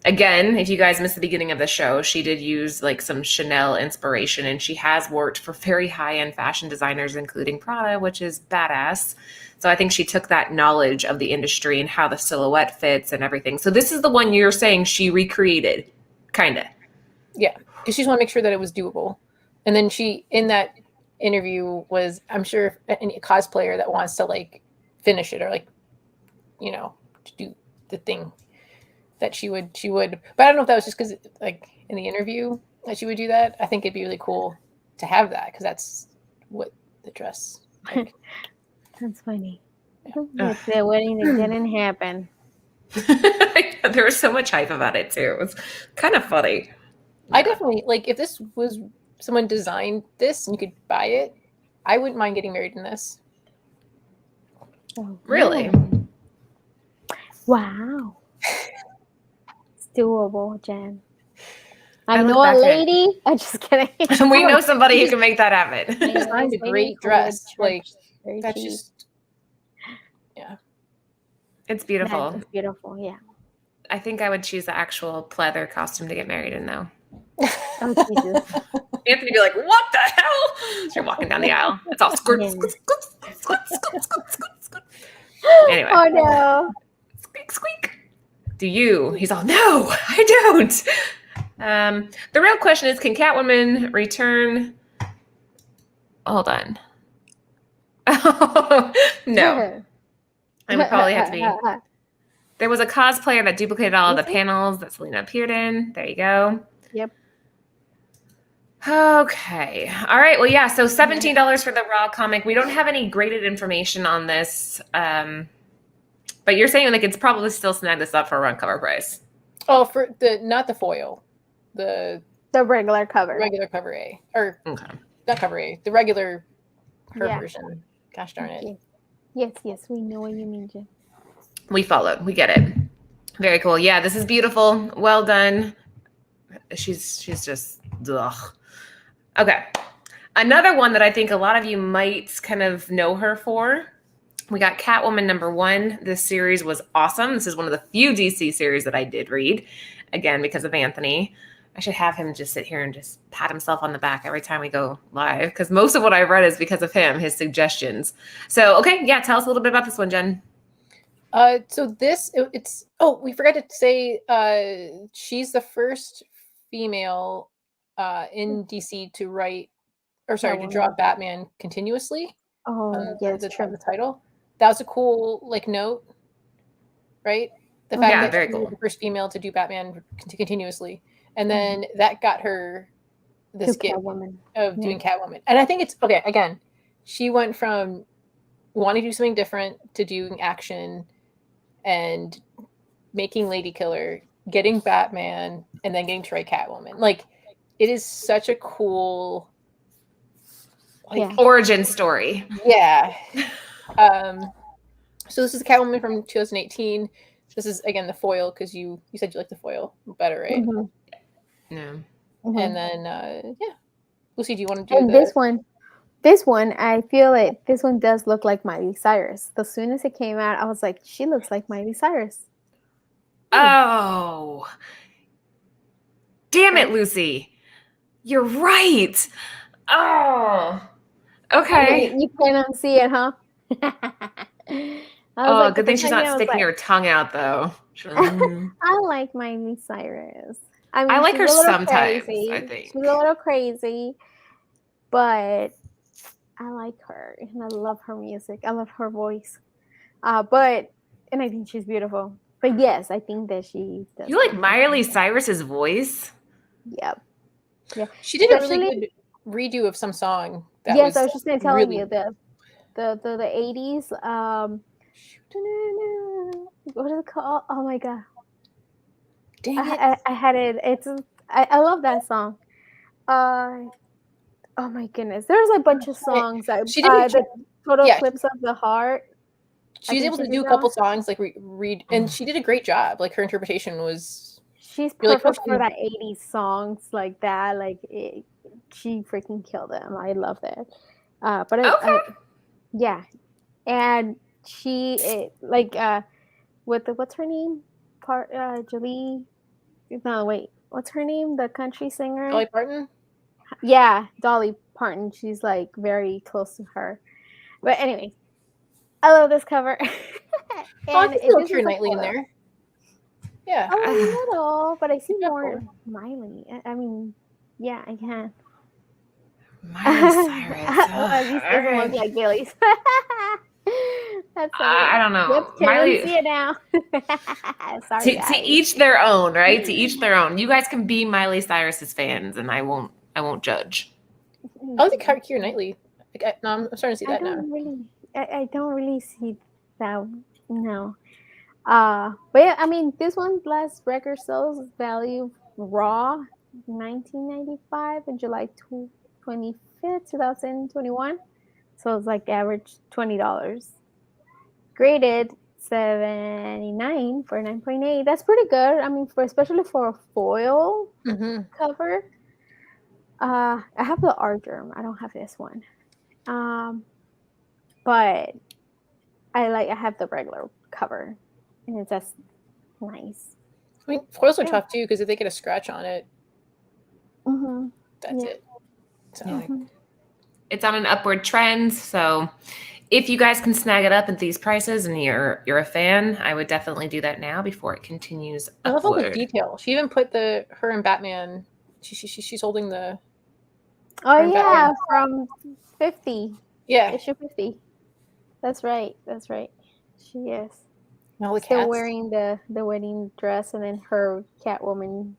again, if you guys missed the beginning of the show, she did use like some Chanel inspiration, and she has worked for very high-end fashion designers, including Prada, which is badass. So I think she took that knowledge of the industry and how the silhouette fits and everything. So this is the one you're saying she recreated, kind of. Yeah, because she just want to make sure that it was doable. And then she, in that interview, was, I'm sure, any cosplayer that wants to like finish it or like, to do the thing that she would. But I don't know if that was just because like in the interview that she would do that. I think it'd be really cool to have that because that's what the dress. Like. that's funny. It's the wedding that didn't happen. There was so much hype about it too. It was kind of funny. I definitely like if this was someone designed this and you could buy it, I wouldn't mind getting married in this. Oh, Really? Wow. It's doable, Jen. I look know a back at- lady. I'm just kidding. We know somebody who can make that happen. She designed a great dress. Like that's cheap. just yeah. It's beautiful. It's beautiful, yeah. I think I would choose the actual pleather costume to get married in, though. Oh, Jesus. Anthony would be like, "What the hell?" As you're walking down the aisle. It's all squirt, squirt, squirt, squirt, squirt, squirt, squirt, squirt. Anyway. Oh, no. Squeak, squeak. Do you? He's all, no, I don't. The real question is, can Catwoman return? Hold on. No. I would probably have to be. There was a cosplayer that duplicated all of the panels that Selena appeared in. There you go. Yep. Okay. All right. Well, yeah. So $17 for the raw comic. We don't have any graded information on this. But you're saying like it's probably still snag this up for a run cover price. Oh, for not the foil, the regular cover. regular cover A, or Okay. not cover A, the regular her Yeah. version. Gosh darn it. Yes, we know what you mean, Jen. We followed. We get it. Very cool. Yeah, this is beautiful. Well done. She's just ugh. Okay. Another one that I think a lot of you might kind of know her for. We got Catwoman #1. This series was awesome. This is one of the few DC series that I did read, again, because of Anthony. I should have him just sit here and just pat himself on the back every time we go live, because most of what I've read is because of him, his suggestions. So, okay, yeah, tell us a little bit about this one, Jen. So this it's we forgot to say she's the first female in DC to write to draw Batman continuously. Oh, yes, true. The title. That was a cool note, right? The fact that very she cool. was the first female to do Batman continuously, and then that got her this gift of doing Catwoman. And I think it's okay. Again, she went from wanting to do something different to doing action and making Lady Killer, getting Batman, and then getting to write Catwoman. Like, it is such a cool origin story. Yeah. So this is Catwoman from 2018. This is again the foil because you said you like the foil better, right? Mm-hmm. Yeah. Mm-hmm. And then Lucy, do you want to do and this one, I feel like this one does look like Miley Cyrus. As soon as it came out, I was like, she looks like Miley Cyrus. Oh. Damn it, Lucy. You're right. Oh. Okay. You can't unsee it, huh? Oh, good thing she's not sticking her tongue out, though. I like Miley Cyrus. I mean, I like she's her a little sometimes, crazy. I think. She's a little crazy, but I like her and I love her music. I love her voice. And I think she's beautiful. But yes, I think that she does. You like look Miley beautiful. Cyrus's voice? Yep. Yeah. She did a really Especially- good redo of some song. That yes, was I was just gonna tell really you the 80s. What is it called? Oh my god. dang it. I had it. I love that song. Oh my goodness. There's a bunch of songs that She did a the Total yeah. Eclipse of the Heart. She was think able she to did do a that couple one. songs, like read, and she did a great job. Like her interpretation was. She's You're like, perfect okay. for that 80s songs like that. She freaking killed them. I love that. Yeah. And with what's her name? Jolie. No, wait. What's her name? The country singer? Dolly Parton? Yeah, Dolly Parton. She's like very close to her. But anyway, I love this cover. I can feel this Keira is a Knightley in photo. there. Yeah. A little, but I see Yeah, more cool. Miley. I mean, yeah, I can. Miley Cyrus. At least doesn't Alright. look like Billy's. That's so I don't know. Yep, can't Miley, really see it now. Sorry, to guys. each their own, right? To each their own. You guys can be Miley Cyrus's fans, and I won't judge. I like Keira Knightley. No, I'm starting to see that now. I don't really see that. No. But yeah, I mean, this one last record sales value raw 1995 and July 25th, 2021. So it's like average $20. Graded 79 for 9.8. That's pretty good. I mean, especially for a foil cover. I have the art germ. I don't have this one. But I have the regular cover, and it's just nice. I mean, foils are tough too because if they get a scratch on it, that's Yeah. it. So It's on an upward trend, so if you guys can snag it up at these prices and you're a fan, I would definitely do that now before it continues I love all the upward. detail. She even put her and Batman. She's holding the. Oh From yeah, Batman. from 50. Yeah. Issue 50. That's right. She is. And all the Still cats. wearing the wedding dress and then her Catwoman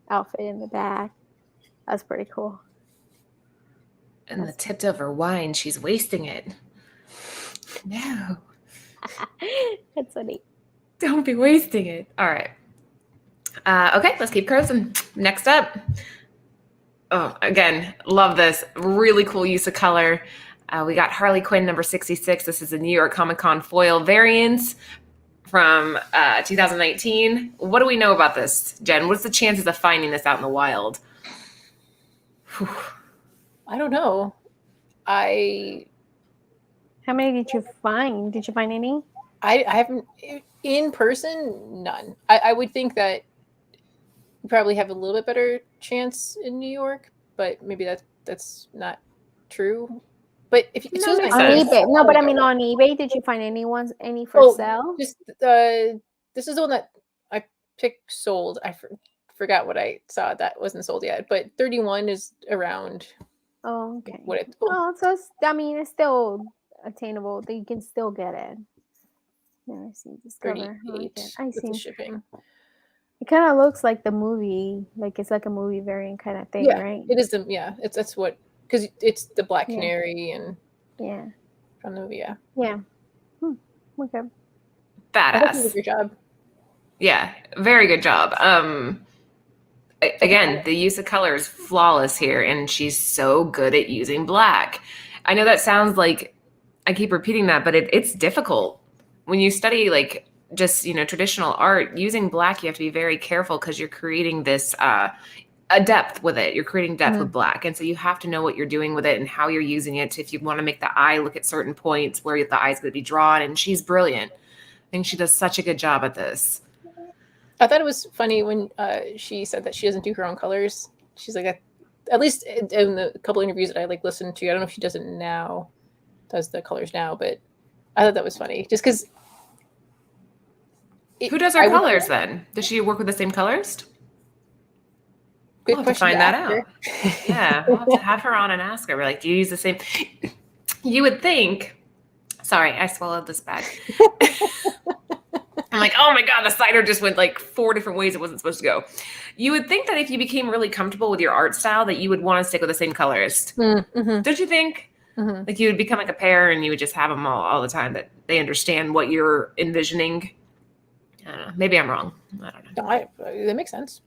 outfit in the back. That's pretty cool. And the tipped over wine, she's wasting it. No. That's funny. Don't be wasting it. All right. Okay, let's keep cruising. Next up. Oh, again, love this. Really cool use of color. We got Harley Quinn number 66. This is a New York Comic Con foil variant from 2019. What do we know about this, Jen? What's the chances of finding this out in the wild? Whew. I don't know. How many did you find? Did you find any? I haven't in person. None. I would think that you probably have a little bit better chance in New York, but maybe that's not true. But if No, so makes On sense. eBay. No, but I mean on eBay, did you find any for sale? Just this is the one that I picked sold. I forgot what I saw that wasn't sold yet, but 31 is around. Oh, okay. What it? Oh, so it's still attainable. You can still get it. Let me see this cover. I like 38 it. I with the see. shipping. It kind of looks like the movie, like it's like a movie variant kind of thing, Yeah, right? it is that's what because it's the Black Yeah. Canary and Yeah. from the movie. Yeah. Okay. I think you did Badass. a good job. Yeah, very good job. Again, the use of color is flawless here, and she's so good at using black. I know that sounds like I keep repeating that, but it's difficult when you study like just traditional art. Using black, you have to be very careful because you're creating this a depth with it. You're creating depth with black, and so you have to know what you're doing with it and how you're using it. If you want to make the eye look at certain points where the eye's going to be drawn, and she's brilliant. I think she does such a good job at this. I thought it was funny when she said that she doesn't do her own colors. She's like, at least in the couple interviews that I like listened to, I don't know if she does the colors now, but I thought that was funny. Just because. Who does her colors then? Does she work with the same colorist? Good We'll have to question find that ask her. out. Yeah, we'll have to have her on and ask her. We're like, do you use the same? You would think. Sorry, I swallowed this bag. I'm like, oh my God, the cider just went like 4 different ways it wasn't supposed to go. You would think that if you became really comfortable with your art style, that you would want to stick with the same colorist. Mm-hmm. Don't you think? Mm-hmm. Like you would become like a pair and you would just have them all the time, that they understand what you're envisioning. I don't know. Maybe I'm wrong. I don't know. That makes sense.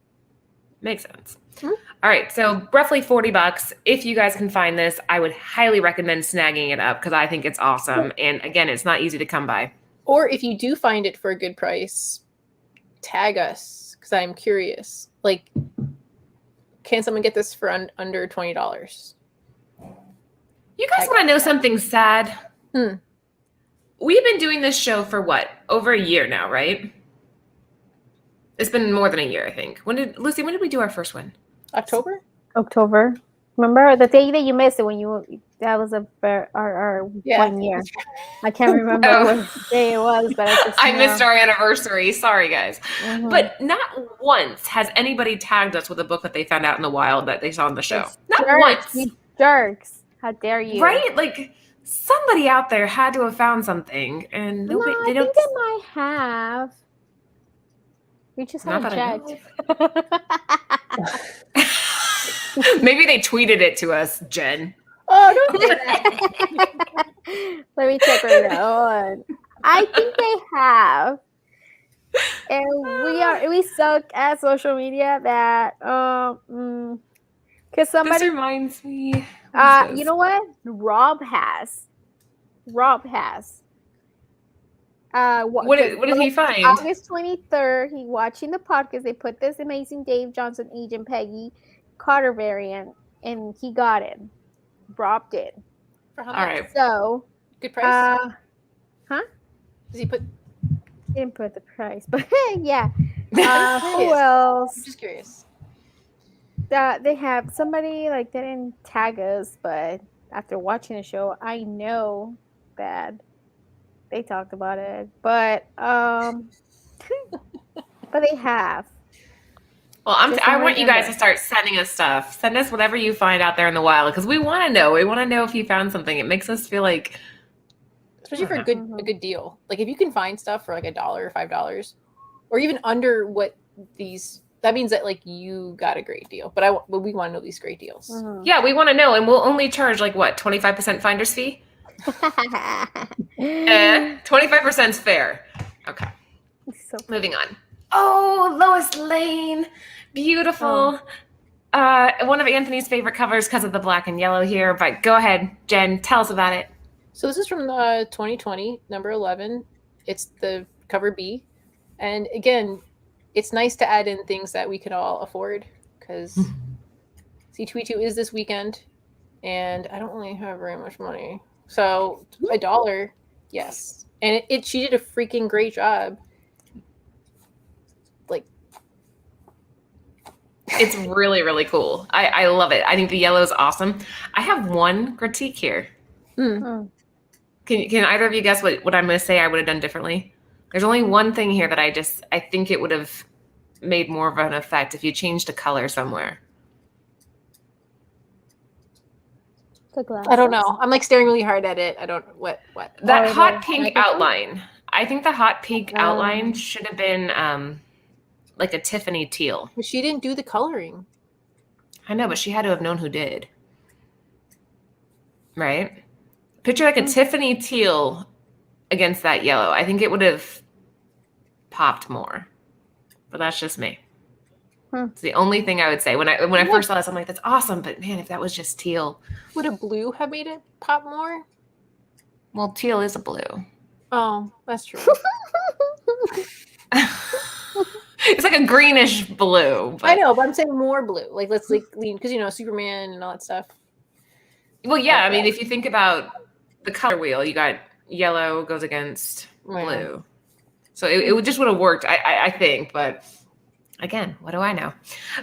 Makes sense. Mhm. All right. So roughly $40. If you guys can find this, I would highly recommend snagging it up because I think it's awesome. And again, it's not easy to come by. Or if you do find it for a good price, tag us because I'm curious. Like, can someone get this for under $20? You guys want to know something sad? Hmm. We've been doing this show for what? Over a year now, right? It's been more than a year, I think. Lucy, when did we do our first one? October? October. Remember the day that you missed it that was our 1 year. I can't remember what day it was, but I missed our anniversary. Sorry, guys. Mhm. But not once has anybody tagged us with a book that they found out in the wild that they saw on the show. It's Not jerks, once. you jerks. How dare you? Right? Like somebody out there had to have found something, and nobody. No, they I don't. think they might have. We just Not haven't that I checked. Maybe they tweeted it to us, Jen. Oh, don't do that. Let me check right now. I think they have. And we suck at social media that because somebody This reminds me. you know what? Rob has. What did he find? August 23rd, he watching the podcast. They put this amazing Dave Johnson Agent Peggy Carter variant, and he got it. Rob did. For how All much? right. So, Good price? huh? Does he put... Didn't put the price, but yeah. Who Curious. else? I'm just curious. They have somebody like they didn't tag us, but after watching the show, I know that they talked about it. But but they have. Well, Just I want you guys to remember. start sending us stuff. Send us whatever you find out there in the wild because we want to know. We want to know if you found something. It makes us feel like, Especially for a Mhm. good deal. Like if you can find stuff for like $1 or $5 or even under what these, that means that like you got a great deal. But we want to know these great deals. Mhm. yeah, we want to know, and we'll only charge like what 25% finder's fee. 25% is fair. Okay, So moving on. Oh, Lois Lane, beautiful. One of Anthony's favorite covers because of the black and yellow here. But go ahead, Jen, tell us about it. So this is from 2020, number 11. It's the cover B. And again, it's nice to add in things that we can all afford because C2E2 is this weekend and I don't really have very much money. So $1, yes. And she did a freaking great job. Like, It's really, really cool. I love it. I think the yellow is awesome. I have one critique here. Can either of you guess what I'm going to say I would have done differently? There's only one thing here that I think it would have made more of an effect if you changed a color somewhere. the glasses. I don't know. I'm like staring really hard at it. I don't what. That Oh, hot the pink microphone? outline. I think the hot pink outline should have been like a Tiffany teal. But she didn't do the coloring. I know, but she had to have known who did. Right? Picture like a Tiffany teal against that yellow. I think it would have popped more. But that's just me. It's the only thing I would say. When I first saw this, I'm like, that's awesome. But man, if that was just teal. Would a blue have made it pop more? Well, teal is a blue. Oh, that's true. It's like a greenish blue. But, I know, but I'm saying more blue. Like let's like lean because Superman and all that stuff. well, yeah. I mean, if you think about the color wheel, you got yellow goes against Right. blue. So it just would have worked, I think. But again, what do I know?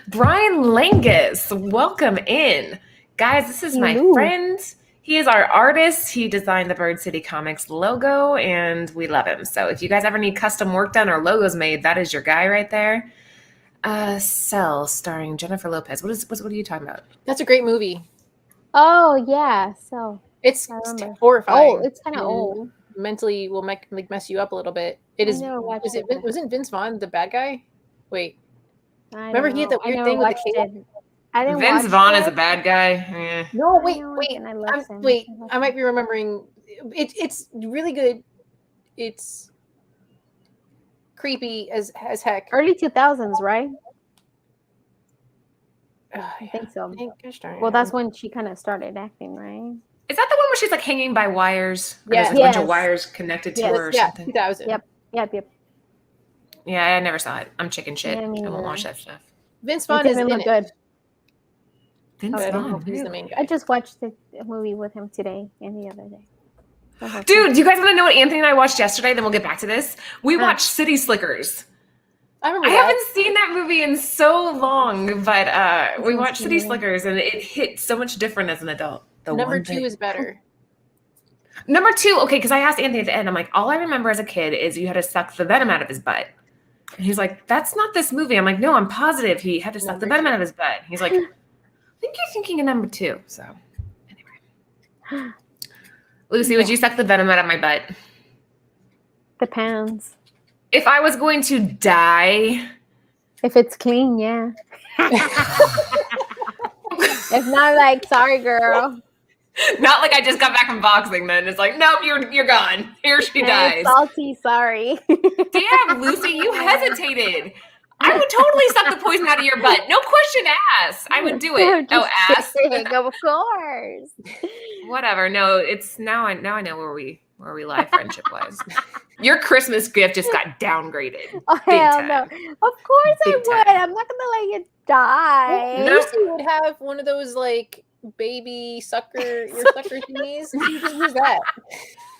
Brian Langus, welcome in. Guys, this is my Hello. friend. He is our artist. He designed the Bird City Comics logo, and we love him. So if you guys ever need custom work done or logos made, that is your guy right there. Cell, starring Jennifer Lopez. What are you talking about? That's a great movie. Oh yeah, so It's I remember. horrifying. Oh, it's kind of and old. Mentally will mess you up a little bit. It I is. never watched it. Wasn't Vince Vaughn the bad guy? Wait, I remember don't he had know. that I weird never thing with the watched cape? it. I didn't Vince watch Vaughn it. is a bad guy. No, I wait. know it, and I love him. Wait, I love I might him. be remembering. It's really good. It's creepy as heck. Early 2000s, right? I think so. Gosh darn it. Well, that's when she kind of started acting, right? Is that the one where she's like hanging by wires? Or Yes. there's like a bunch of Yes. wires connected to Yes. her or Yeah, something? 2000. Yep. Yeah, I never saw it. I'm chicken shit. Yeah, me I won't neither. watch that stuff. Vince It Vaughn is didn't in look it. good. Vince But I don't know Vaughn, if he's the really? main guy. I just watched the movie with him today and the other day. Dude, do you guys want to know what Anthony and I watched yesterday? Then we'll get back to this. We watched City Slickers. I remember I that. haven't seen that movie in so long, but we watched City Yeah. Slickers, and it hit so much different as an adult. Number 2 is better. Number 2, okay, because I asked Anthony at the end, I'm like, all I remember as a kid is you had to suck the venom out of his butt. And he's like, that's not this movie. I'm like, no, I'm positive he had to suck the venom out of his butt. He's like, I think you're thinking of number 2. So, anyway. Lucy, would you suck the venom out of my butt? Depends. If I was going to die, If it's clean, yeah. If not, like, sorry, girl. not like I just got back from boxing, then it's like, nope, you're gone. Here she dies. Salty, sorry. Damn, Lucy, you hesitated. I would totally suck the poison out of your butt. No question asked. I would do it. I'm Oh, just ass. kidding, of course. Whatever. No, it's now I know where we lie friendship wise. Your Christmas gift just got downgraded. Oh, Big hell time. no. Of course Big I would. time. I'm not going to let you die. No. Lucy would have one of those like baby sucker thingies. You just use that.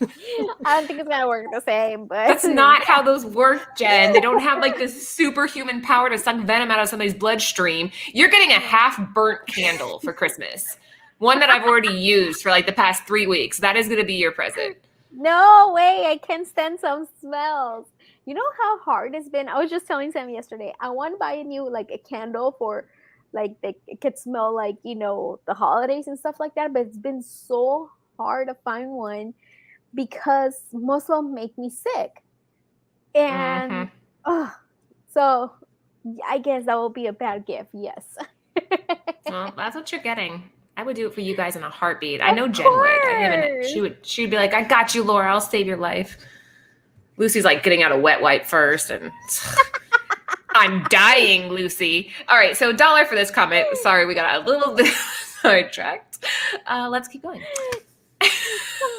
I don't think it's going to work the same, but That's not how those work, Jen. They don't have like this superhuman power to suck venom out of somebody's bloodstream. You're getting a half-burnt candle for Christmas. One that I've already used for like the past 3 weeks. That is going to be your present. No way. I can stand some smells. You know how hard it's been? I was just telling Sam yesterday. I want to buy a new like a candle for like it could smell like, you know, the holidays and stuff like that. But it's been so hard to find one because most of them make me sick. And so I guess that will be a bad gift. Yes. Well, that's what you're getting. I would do it for you guys in a heartbeat. I Of know Jen would. course. She'd be like, I got you, Laura. I'll save your life. Lucy's like getting out a wet wipe first, and I'm dying, Lucy. All right, so $1 for this comment. Sorry, we got a little bit sidetracked. Let's keep going. Come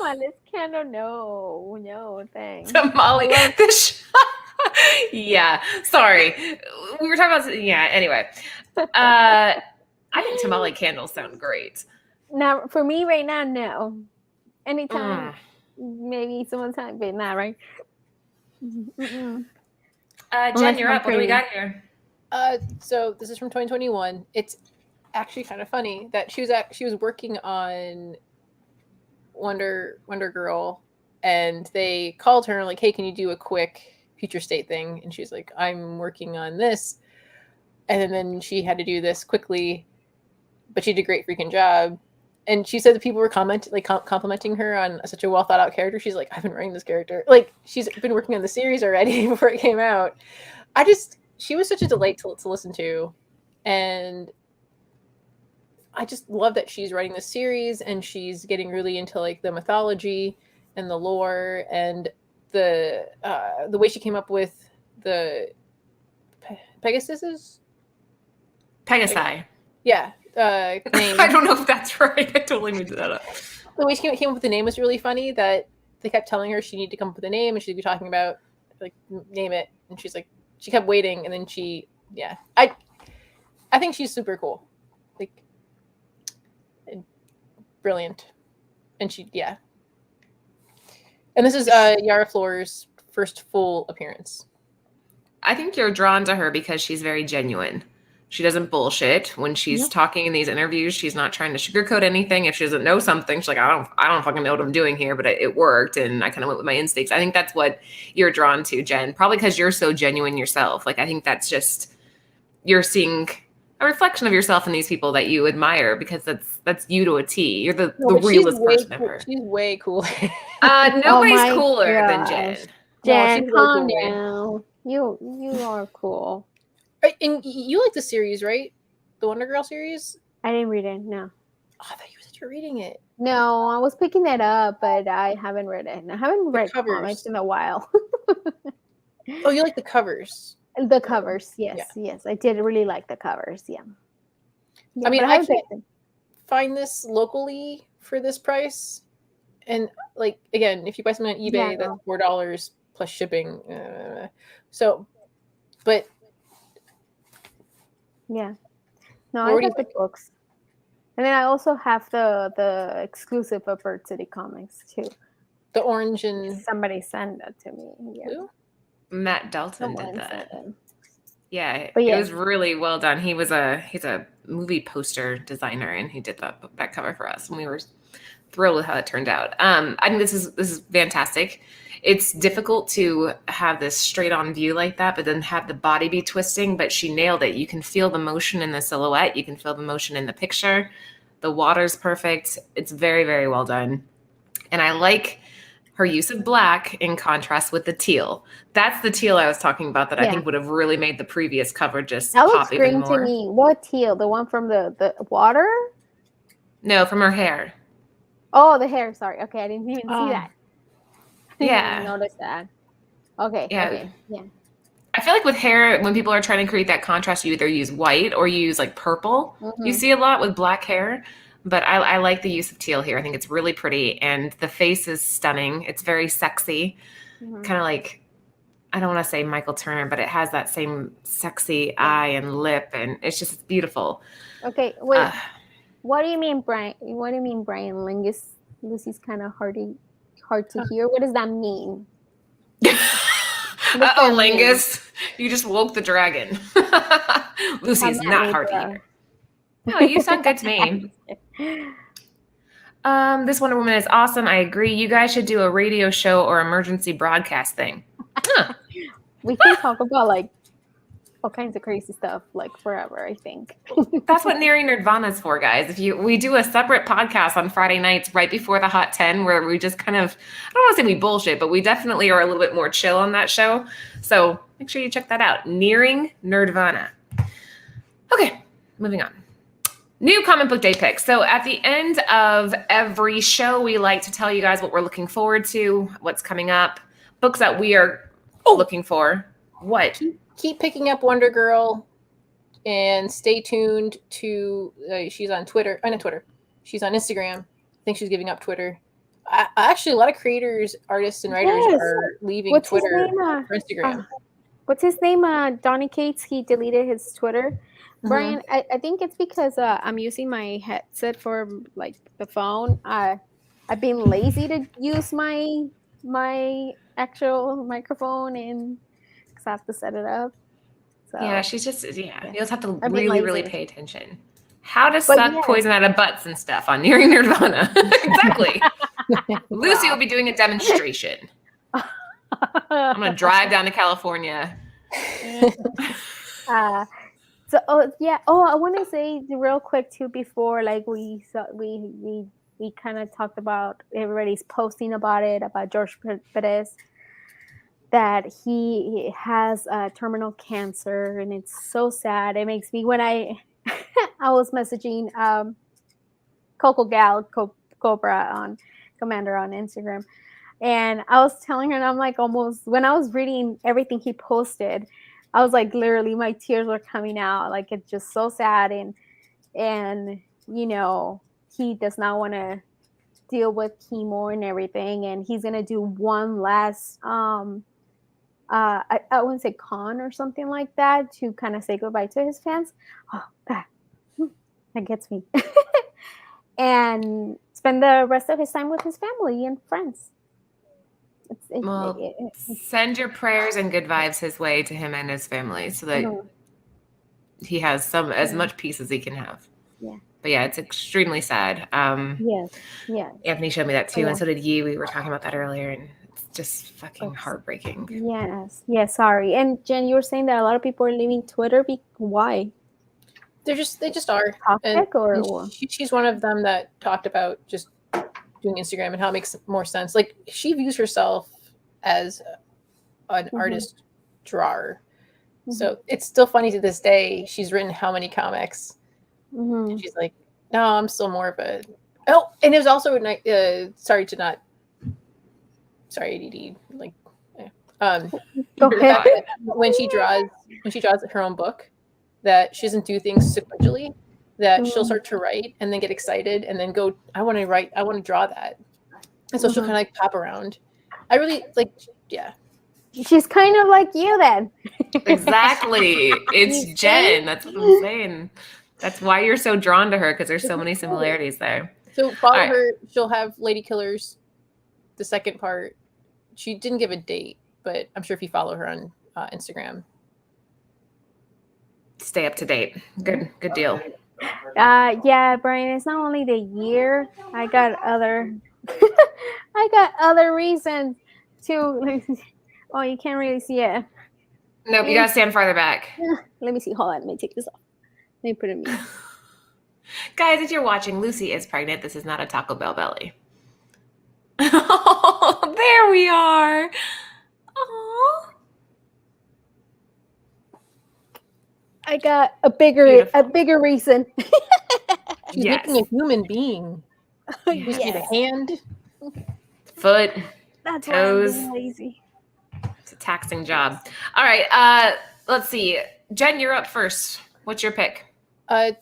on, this candle. No, thanks. Tamale. Yeah, sorry. We were talking about, yeah, anyway. I think tamale candles sound great. Now, for me right now, no. Anytime, maybe sometime, but not right. Mm-mm. Jen, you're up. What do we got here? So this is from 2021. It's actually kind of funny that she was working on Wonder Girl, and they called her and like, hey, can you do a quick future state thing? And she's like, I'm working on this. And then she had to do this quickly, but she did a great freaking job. And she said that people were complimenting her on such a well thought out character. She's like, I've been writing this character. Like, she's been working on the series already before it came out. She was such a delight to listen to. And I just love that she's writing this series and she's getting really into like the mythology and the lore and the way she came up with the Pegasi. Yeah. Name. I don't know if that's right. I totally made that up. The way she came up with the name was really funny, that they kept telling her she needed to come up with a name and she'd be talking about like name it, and she's like, she kept waiting, and then I think she's super cool, like, and brilliant, and and this is Yara Floor's first full appearance. I think you're drawn to her because she's very genuine. She doesn't bullshit when she's talking in these interviews. She's not trying to sugarcoat anything. If she doesn't know something, she's like, I don't fucking know what I'm doing here, but it worked, and I kind of went with my instincts. I think that's what you're drawn to, Jen. Probably because you're so genuine yourself. Like, I think that's just you're seeing a reflection of yourself in these people that you admire, because that's you to a T. You're the No, but realest person cool. ever. She's way cooler. Nobody's my cooler than gosh. Jen. No, Jen, she's way calm cooler. down. You are cool. And you like the series, right? The Wonder Girl series? I didn't read it. No. Oh, I thought you said you're reading it. No, I was picking that up, but I haven't read it. I haven't read covers. comics in a while. Oh, you like the covers? The covers, yes, yes. I did really like the covers, yeah. I mean, but I haven't can't picked them. find this locally for this price. And like, again, if you buy something on eBay, Yeah, that's $4 plus shipping. So, but yeah. No, What I do you got the books. And then I also have the exclusive of Bird City Comics too. the orange and Somebody sent that to me. Yeah. blue? Matt Dalton Someone did sent that. it. Yeah, But it yeah. was really well done. He's a movie poster designer, and he did that cover for us, and we were thrilled with how it turned out. I think this is fantastic. It's difficult to have this straight on view like that, but then have the body be twisting. But she nailed it. You can feel the motion in the silhouette. You can feel the motion in the picture. The water's perfect. It's very, very well done, and I like her use of black in contrast with the teal. That's the teal I was talking about that I think would have really made the previous cover just That looks pop even green more. to me. What teal? The one from the water? No, from her hair. Oh, the hair. Sorry. Okay, I didn't even see Oh. that. Yeah. I didn't notice that. Okay. Yeah. Okay. Yeah. I feel like with hair, when people are trying to create that contrast, you either use white or you use like purple. You see a lot with black hair, but I like the use of teal here. I think it's really pretty, and the face is stunning. It's very sexy, kind of like, I don't want to say Michael Turner, but it has that same sexy eye and lip, and it's beautiful. Okay. Wait. What do you mean, Brian? What do you mean, Brian Lingus? Lucy's kind of hard to hear. What does that mean? Uh-oh, Lingus. You just woke the dragon. Lucy's not hard to hear. No, you sound good to me. This Wonder Woman is awesome. I agree. You guys should do a radio show or emergency broadcast thing. Huh. We can talk about like all kinds of crazy stuff like forever, I think. That's what Nearing Nirvana is for, guys. We do a separate podcast on Friday nights right before the Hot 10 where we just kind of, I don't want to say we bullshit, but we definitely are a little bit more chill on that show. So make sure you check that out. Nearing Nirvana. Okay, moving on. New comic book day picks. So at the end of every show, we like to tell you guys what we're looking forward to, what's coming up, books that we are looking for. What? Keep picking up Wonder Girl, and stay tuned to. She's on Twitter. Not Twitter. She's on Instagram. I think she's giving up Twitter. Actually, a lot of creators, artists, and writers are leaving Twitter for Instagram. What's his name? Donny Cates. He deleted his Twitter. Brian, I think it's because I'm using my headset for like the phone. I've been lazy to use my actual microphone, and because I have to set it up. So Yeah, she's just you just have to I've been really lazy. pay attention. How to suck poison out of butts and stuff on Nearing Nirvana. Exactly. Lucy will be doing a demonstration. I'm gonna drive down to California. So I want to say real quick too before like we kind of talked about, everybody's posting about it, about George Perez, that he has terminal cancer, and it's so sad. It makes me, when I was messaging Coco Gal Cobra on Commander on Instagram, and I was telling her, and I'm like, almost when I was reading everything he posted, I was like, literally my tears were coming out. Like, it's just so sad. And you know, he does not want to deal with chemo and everything. And he's going to do one last, I wouldn't say con or something like that, to kind of say goodbye to his fans. Oh, that gets me. And spend the rest of his time with his family and friends. Send your prayers and good vibes his way to him and his family, so that he has as much peace as he can have. Yeah. But yeah, it's extremely sad. Yes. Anthony showed me that too, and so did you. We were talking about that earlier, and just fucking heartbreaking. Yes, sorry. And Jen, you were saying that a lot of people are leaving Twitter. Why? They just are. Toxic And or she's one of them that talked about just doing Instagram and how it makes more sense. Like, she views herself as an artist drawer. So it's still funny to this day. She's written how many comics? And she's like, no, I'm still more of a. Oh, and it was also sorry, ADD. Like, Go ahead. when she draws her own book, that she doesn't do things sequentially. That she'll start to write and then get excited and then go, I want to draw that. And so she'll kind of like pop around. I really like, yeah. She's kind of like you then. Exactly. It's Jen. That's what I'm saying. That's why you're so drawn to her, because there's so many similarities there. So follow her. She'll have Lady Killers, the second part. She didn't give a date, but I'm sure if you follow her on Instagram. Stay up to date. Good deal. Yeah, Brian, it's not only the year. I got other reasons to. Oh, you can't really see it. Nope, you gotta stand farther back. Let me see. Hold on. Let me take this off. Let me put it in mute. Guys, if you're watching, Lucy is pregnant. This is not a Taco Bell belly. Oh, there we are. Aww. I got a bigger reason. She's making a human being. You just need a hand, foot, That's toes. why I'm being lazy. It's a taxing job. All right, let's see. Jen, you're up first. What's your pick?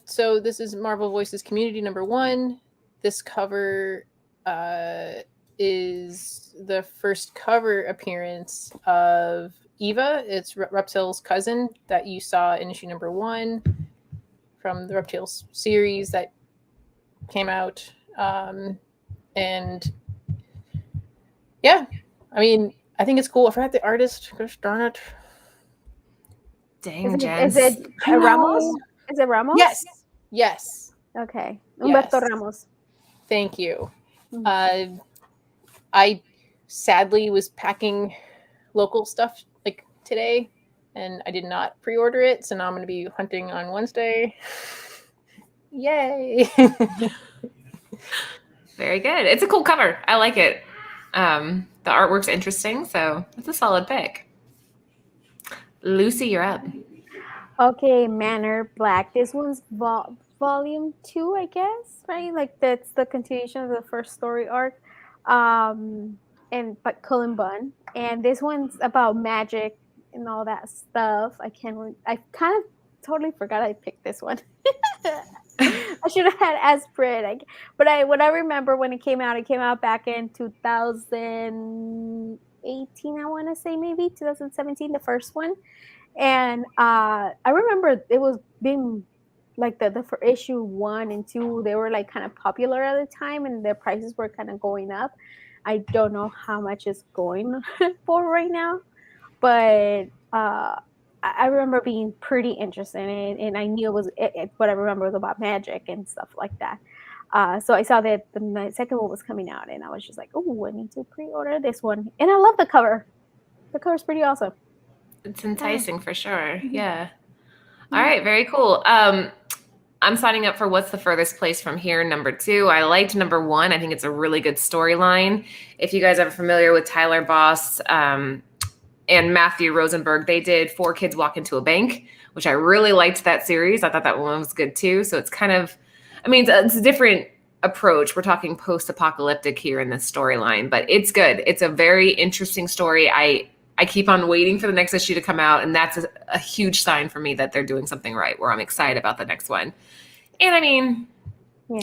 So this is Marvel Voices Community #1. This cover is the first cover appearance of Eva. It's Reptile's cousin that you saw in issue #1 from the Reptiles series that came out. And yeah, I mean, I think it's cool. I forgot the artist. Gosh darn it. Dang, Jen. Is it Ramos? Is it Ramos? Yes. Okay. Yes. Humberto Ramos. Thank you. I sadly was packing local stuff like today, and I did not pre-order it, so now I'm going to be hunting on Wednesday. Yay! Very good. It's a cool cover. I like it. The artwork's interesting, so it's a solid pick. Lucy, you're up. Okay, Manor Black. This one's volume 2, I guess, right? Like that's the continuation of the first story arc. But Cullen Bunn. And this one's about magic and all that stuff. I kind of totally forgot I picked this one. I should have had Aspirin. But what I remember when it came out back in 2018, I want to say, maybe 2017, the first one. And I remember it was being like the for issue 1 and 2, they were like kind of popular at the time, and their prices were kind of going up. I don't know how much it's going for right now, but I remember being pretty interested in it, and I knew what I remember was about magic and stuff like that. So I saw that the second one was coming out, and I was just like, oh, I need to pre-order this one. And I love the cover. The cover's pretty awesome. It's enticing for sure. Yeah. All right. Very cool. I'm signing up for What's the Furthest Place from Here, #2. I liked #1. I think it's a really good storyline. If you guys are familiar with Tyler Boss and Matthew Rosenberg, they did 4 Kids Walk Into a Bank, which I really liked that series. I thought that one was good too. So it's kind of, I mean, it's a different approach. We're talking post-apocalyptic here in this storyline, but it's good. It's a very interesting story. I keep on waiting for the next issue to come out, and that's a huge sign for me that they're doing something right, where I'm excited about the next one. And I mean,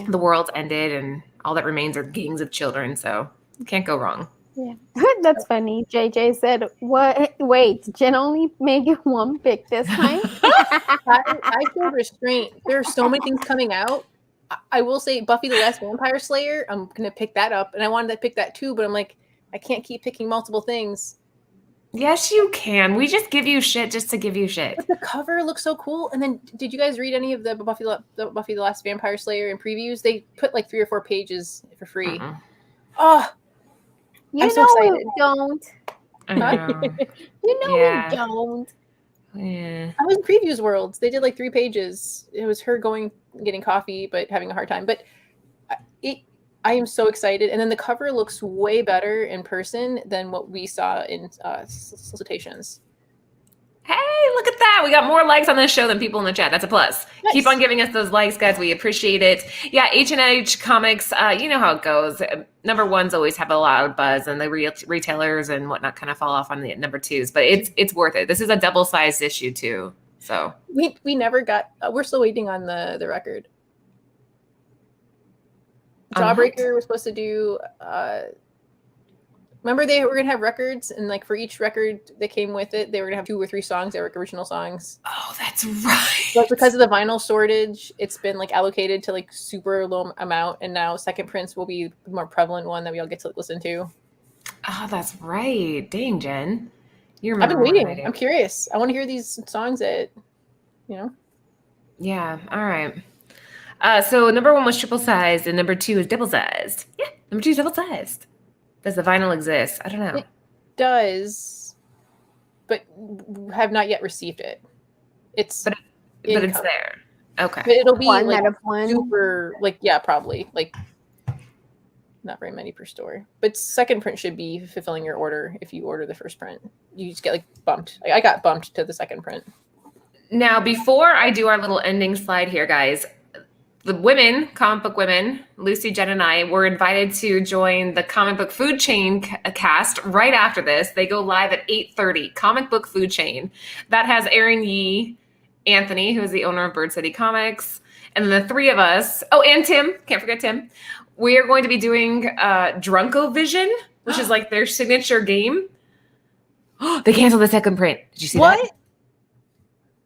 the world's ended, and all that remains are gangs of children, so you can't go wrong. Yeah, that's funny. JJ said, "What? Wait, Jen only made you one pick this time." I feel restraint. There are so many things coming out. I will say, Buffy the Last Vampire Slayer. I'm gonna pick that up, and I wanted to pick that too, but I'm like, I can't keep picking multiple things. Yes, you can. We just give you shit just to give you shit. But the cover looks so cool. And then, did you guys read any of the Buffy the Last Vampire Slayer in previews? They put like 3 or 4 pages for free. Oh, You I'm so know excited. we don't. I know. You know Yeah. we don't. Yeah. I was in Previews Worlds. They did like 3 pages. It was her getting coffee, but having a hard time. But I am so excited. And then the cover looks way better in person than what we saw in solicitations. Hey, look at that. We got more likes on this show than people in the chat. That's a plus. Nice. Keep on giving us those likes, guys. We appreciate it. Yeah, H&H Comics, you know how it goes. Number ones always have a lot of buzz, and the retailers and whatnot kind of fall off on the number twos. But it's worth it. This is a double-sized issue, too. So We never got... we're still waiting on the record. Jawbreaker was supposed to do... remember they were going to have records, and like for each record that came with it, they were going to have 2 or 3 songs that were original songs. Oh, that's right. But because of the vinyl shortage, it's been like allocated to like super low amount, and now second prints will be the more prevalent one that we all get to listen to. Oh, that's right. Dang, Jen. You I've remember been more than I waiting. do. I'm curious. I want to hear these songs that, you know. Yeah, all right. So number 1 was triple sized, and number 2 is double sized. Yeah, number 2 is double sized. Does the vinyl exist? I don't know. It does, but have not yet received it. It's But it's there. Okay. But it'll be One like out of one. super, like, yeah, probably like not very many per store. But second print should be fulfilling your order if you order the first print. You just get like bumped. I got bumped to the second print. Now, before I do our little ending slide here, guys, the women, comic book women, Lucy, Jen, and I were invited to join the Comic Book Food Chain cast right after this. They go live at 8:30, Comic Book Food Chain. That has Aaron Yee, Anthony, who is the owner of Bird City Comics, and then the 3 of us. Oh, and Tim. Can't forget Tim. We are going to be doing Drunkovision, which is like their signature game. They canceled the second print. Did you see that? What?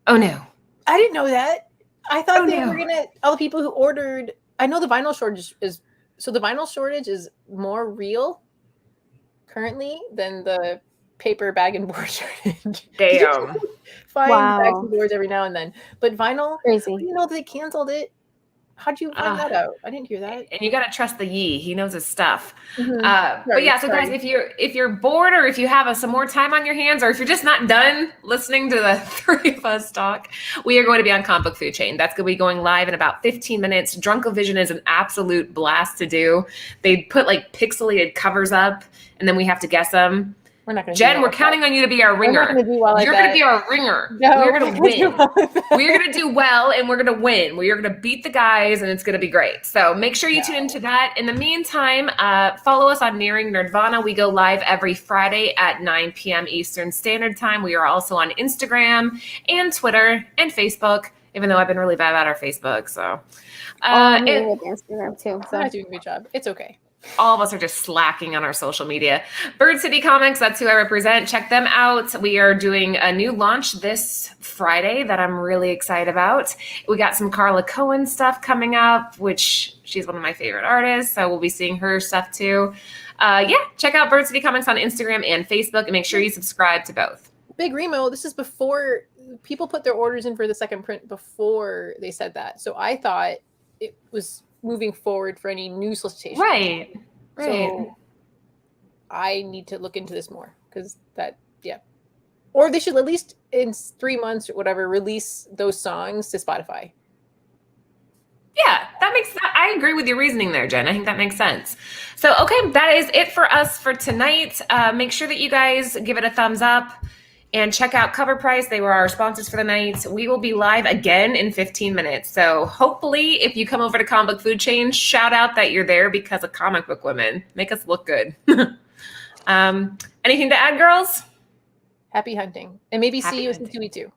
Oh, no. I didn't know that. I thought they no. were gonna. All the people who ordered. I know the vinyl shortage is. So the vinyl shortage is more real currently than the paper bag and board shortage. Damn. Find Wow. bags and boards every now and then, but vinyl. Crazy. You know they canceled it. How'd you find that out? I didn't hear that. And you got to trust the Yee. He knows his stuff. Mhm. But yeah, so Sorry. guys, if you're bored, or if you have some more time on your hands, or if you're just not done listening to the 3 of us talk, we are going to be on Comic Book Food Chain. That's going to be going live in about 15 minutes. Drunkovision is an absolute blast to do. They put like pixelated covers up, and then we have to guess them. We're not going to. Jen, we're counting on you to be our ringer. We're not going to do well. You're going to be our ringer. No, we're going to win. win. We're going to do well, and we're going to win. We're going to beat the guys, and it's going to be great. So make sure you tune into that. In the meantime, follow us on Nearing Nerdvana. We go live every Friday at 9 p.m. Eastern Standard Time. We are also on Instagram and Twitter and Facebook, even though I've been really bad about our Facebook. So I'm new with Instagram too. I'm So not doing a good job. It's okay. all of us are just slacking on our social media. Bird City Comics, that's who I represent. Check them out. We are doing a new launch this Friday that I'm really excited about. We got some Carla Cohen stuff coming up, which she's one of my favorite artists, so we'll be seeing her stuff too. Check out Bird City Comics on Instagram and Facebook, and make sure you subscribe to both. Big Remo, this is before people put their orders in for the second print before they said that. So I thought it was moving forward for any new solicitation. Right. So I need to look into this more because or they should at least in 3 months or whatever release those songs to Spotify. Yeah, I agree with your reasoning there, Jen. I think that makes sense. So, okay, that is it for us for tonight. Make sure that you guys give it a thumbs up and check out Cover Price. They were our sponsors for the night. We will be live again in 15 minutes. So hopefully if you come over to Comic Book Food Chain, shout out that you're there because of Comic Book Women. Make us look good. Anything to add, girls? Happy hunting. And maybe Happy see you in hunting. 2v2.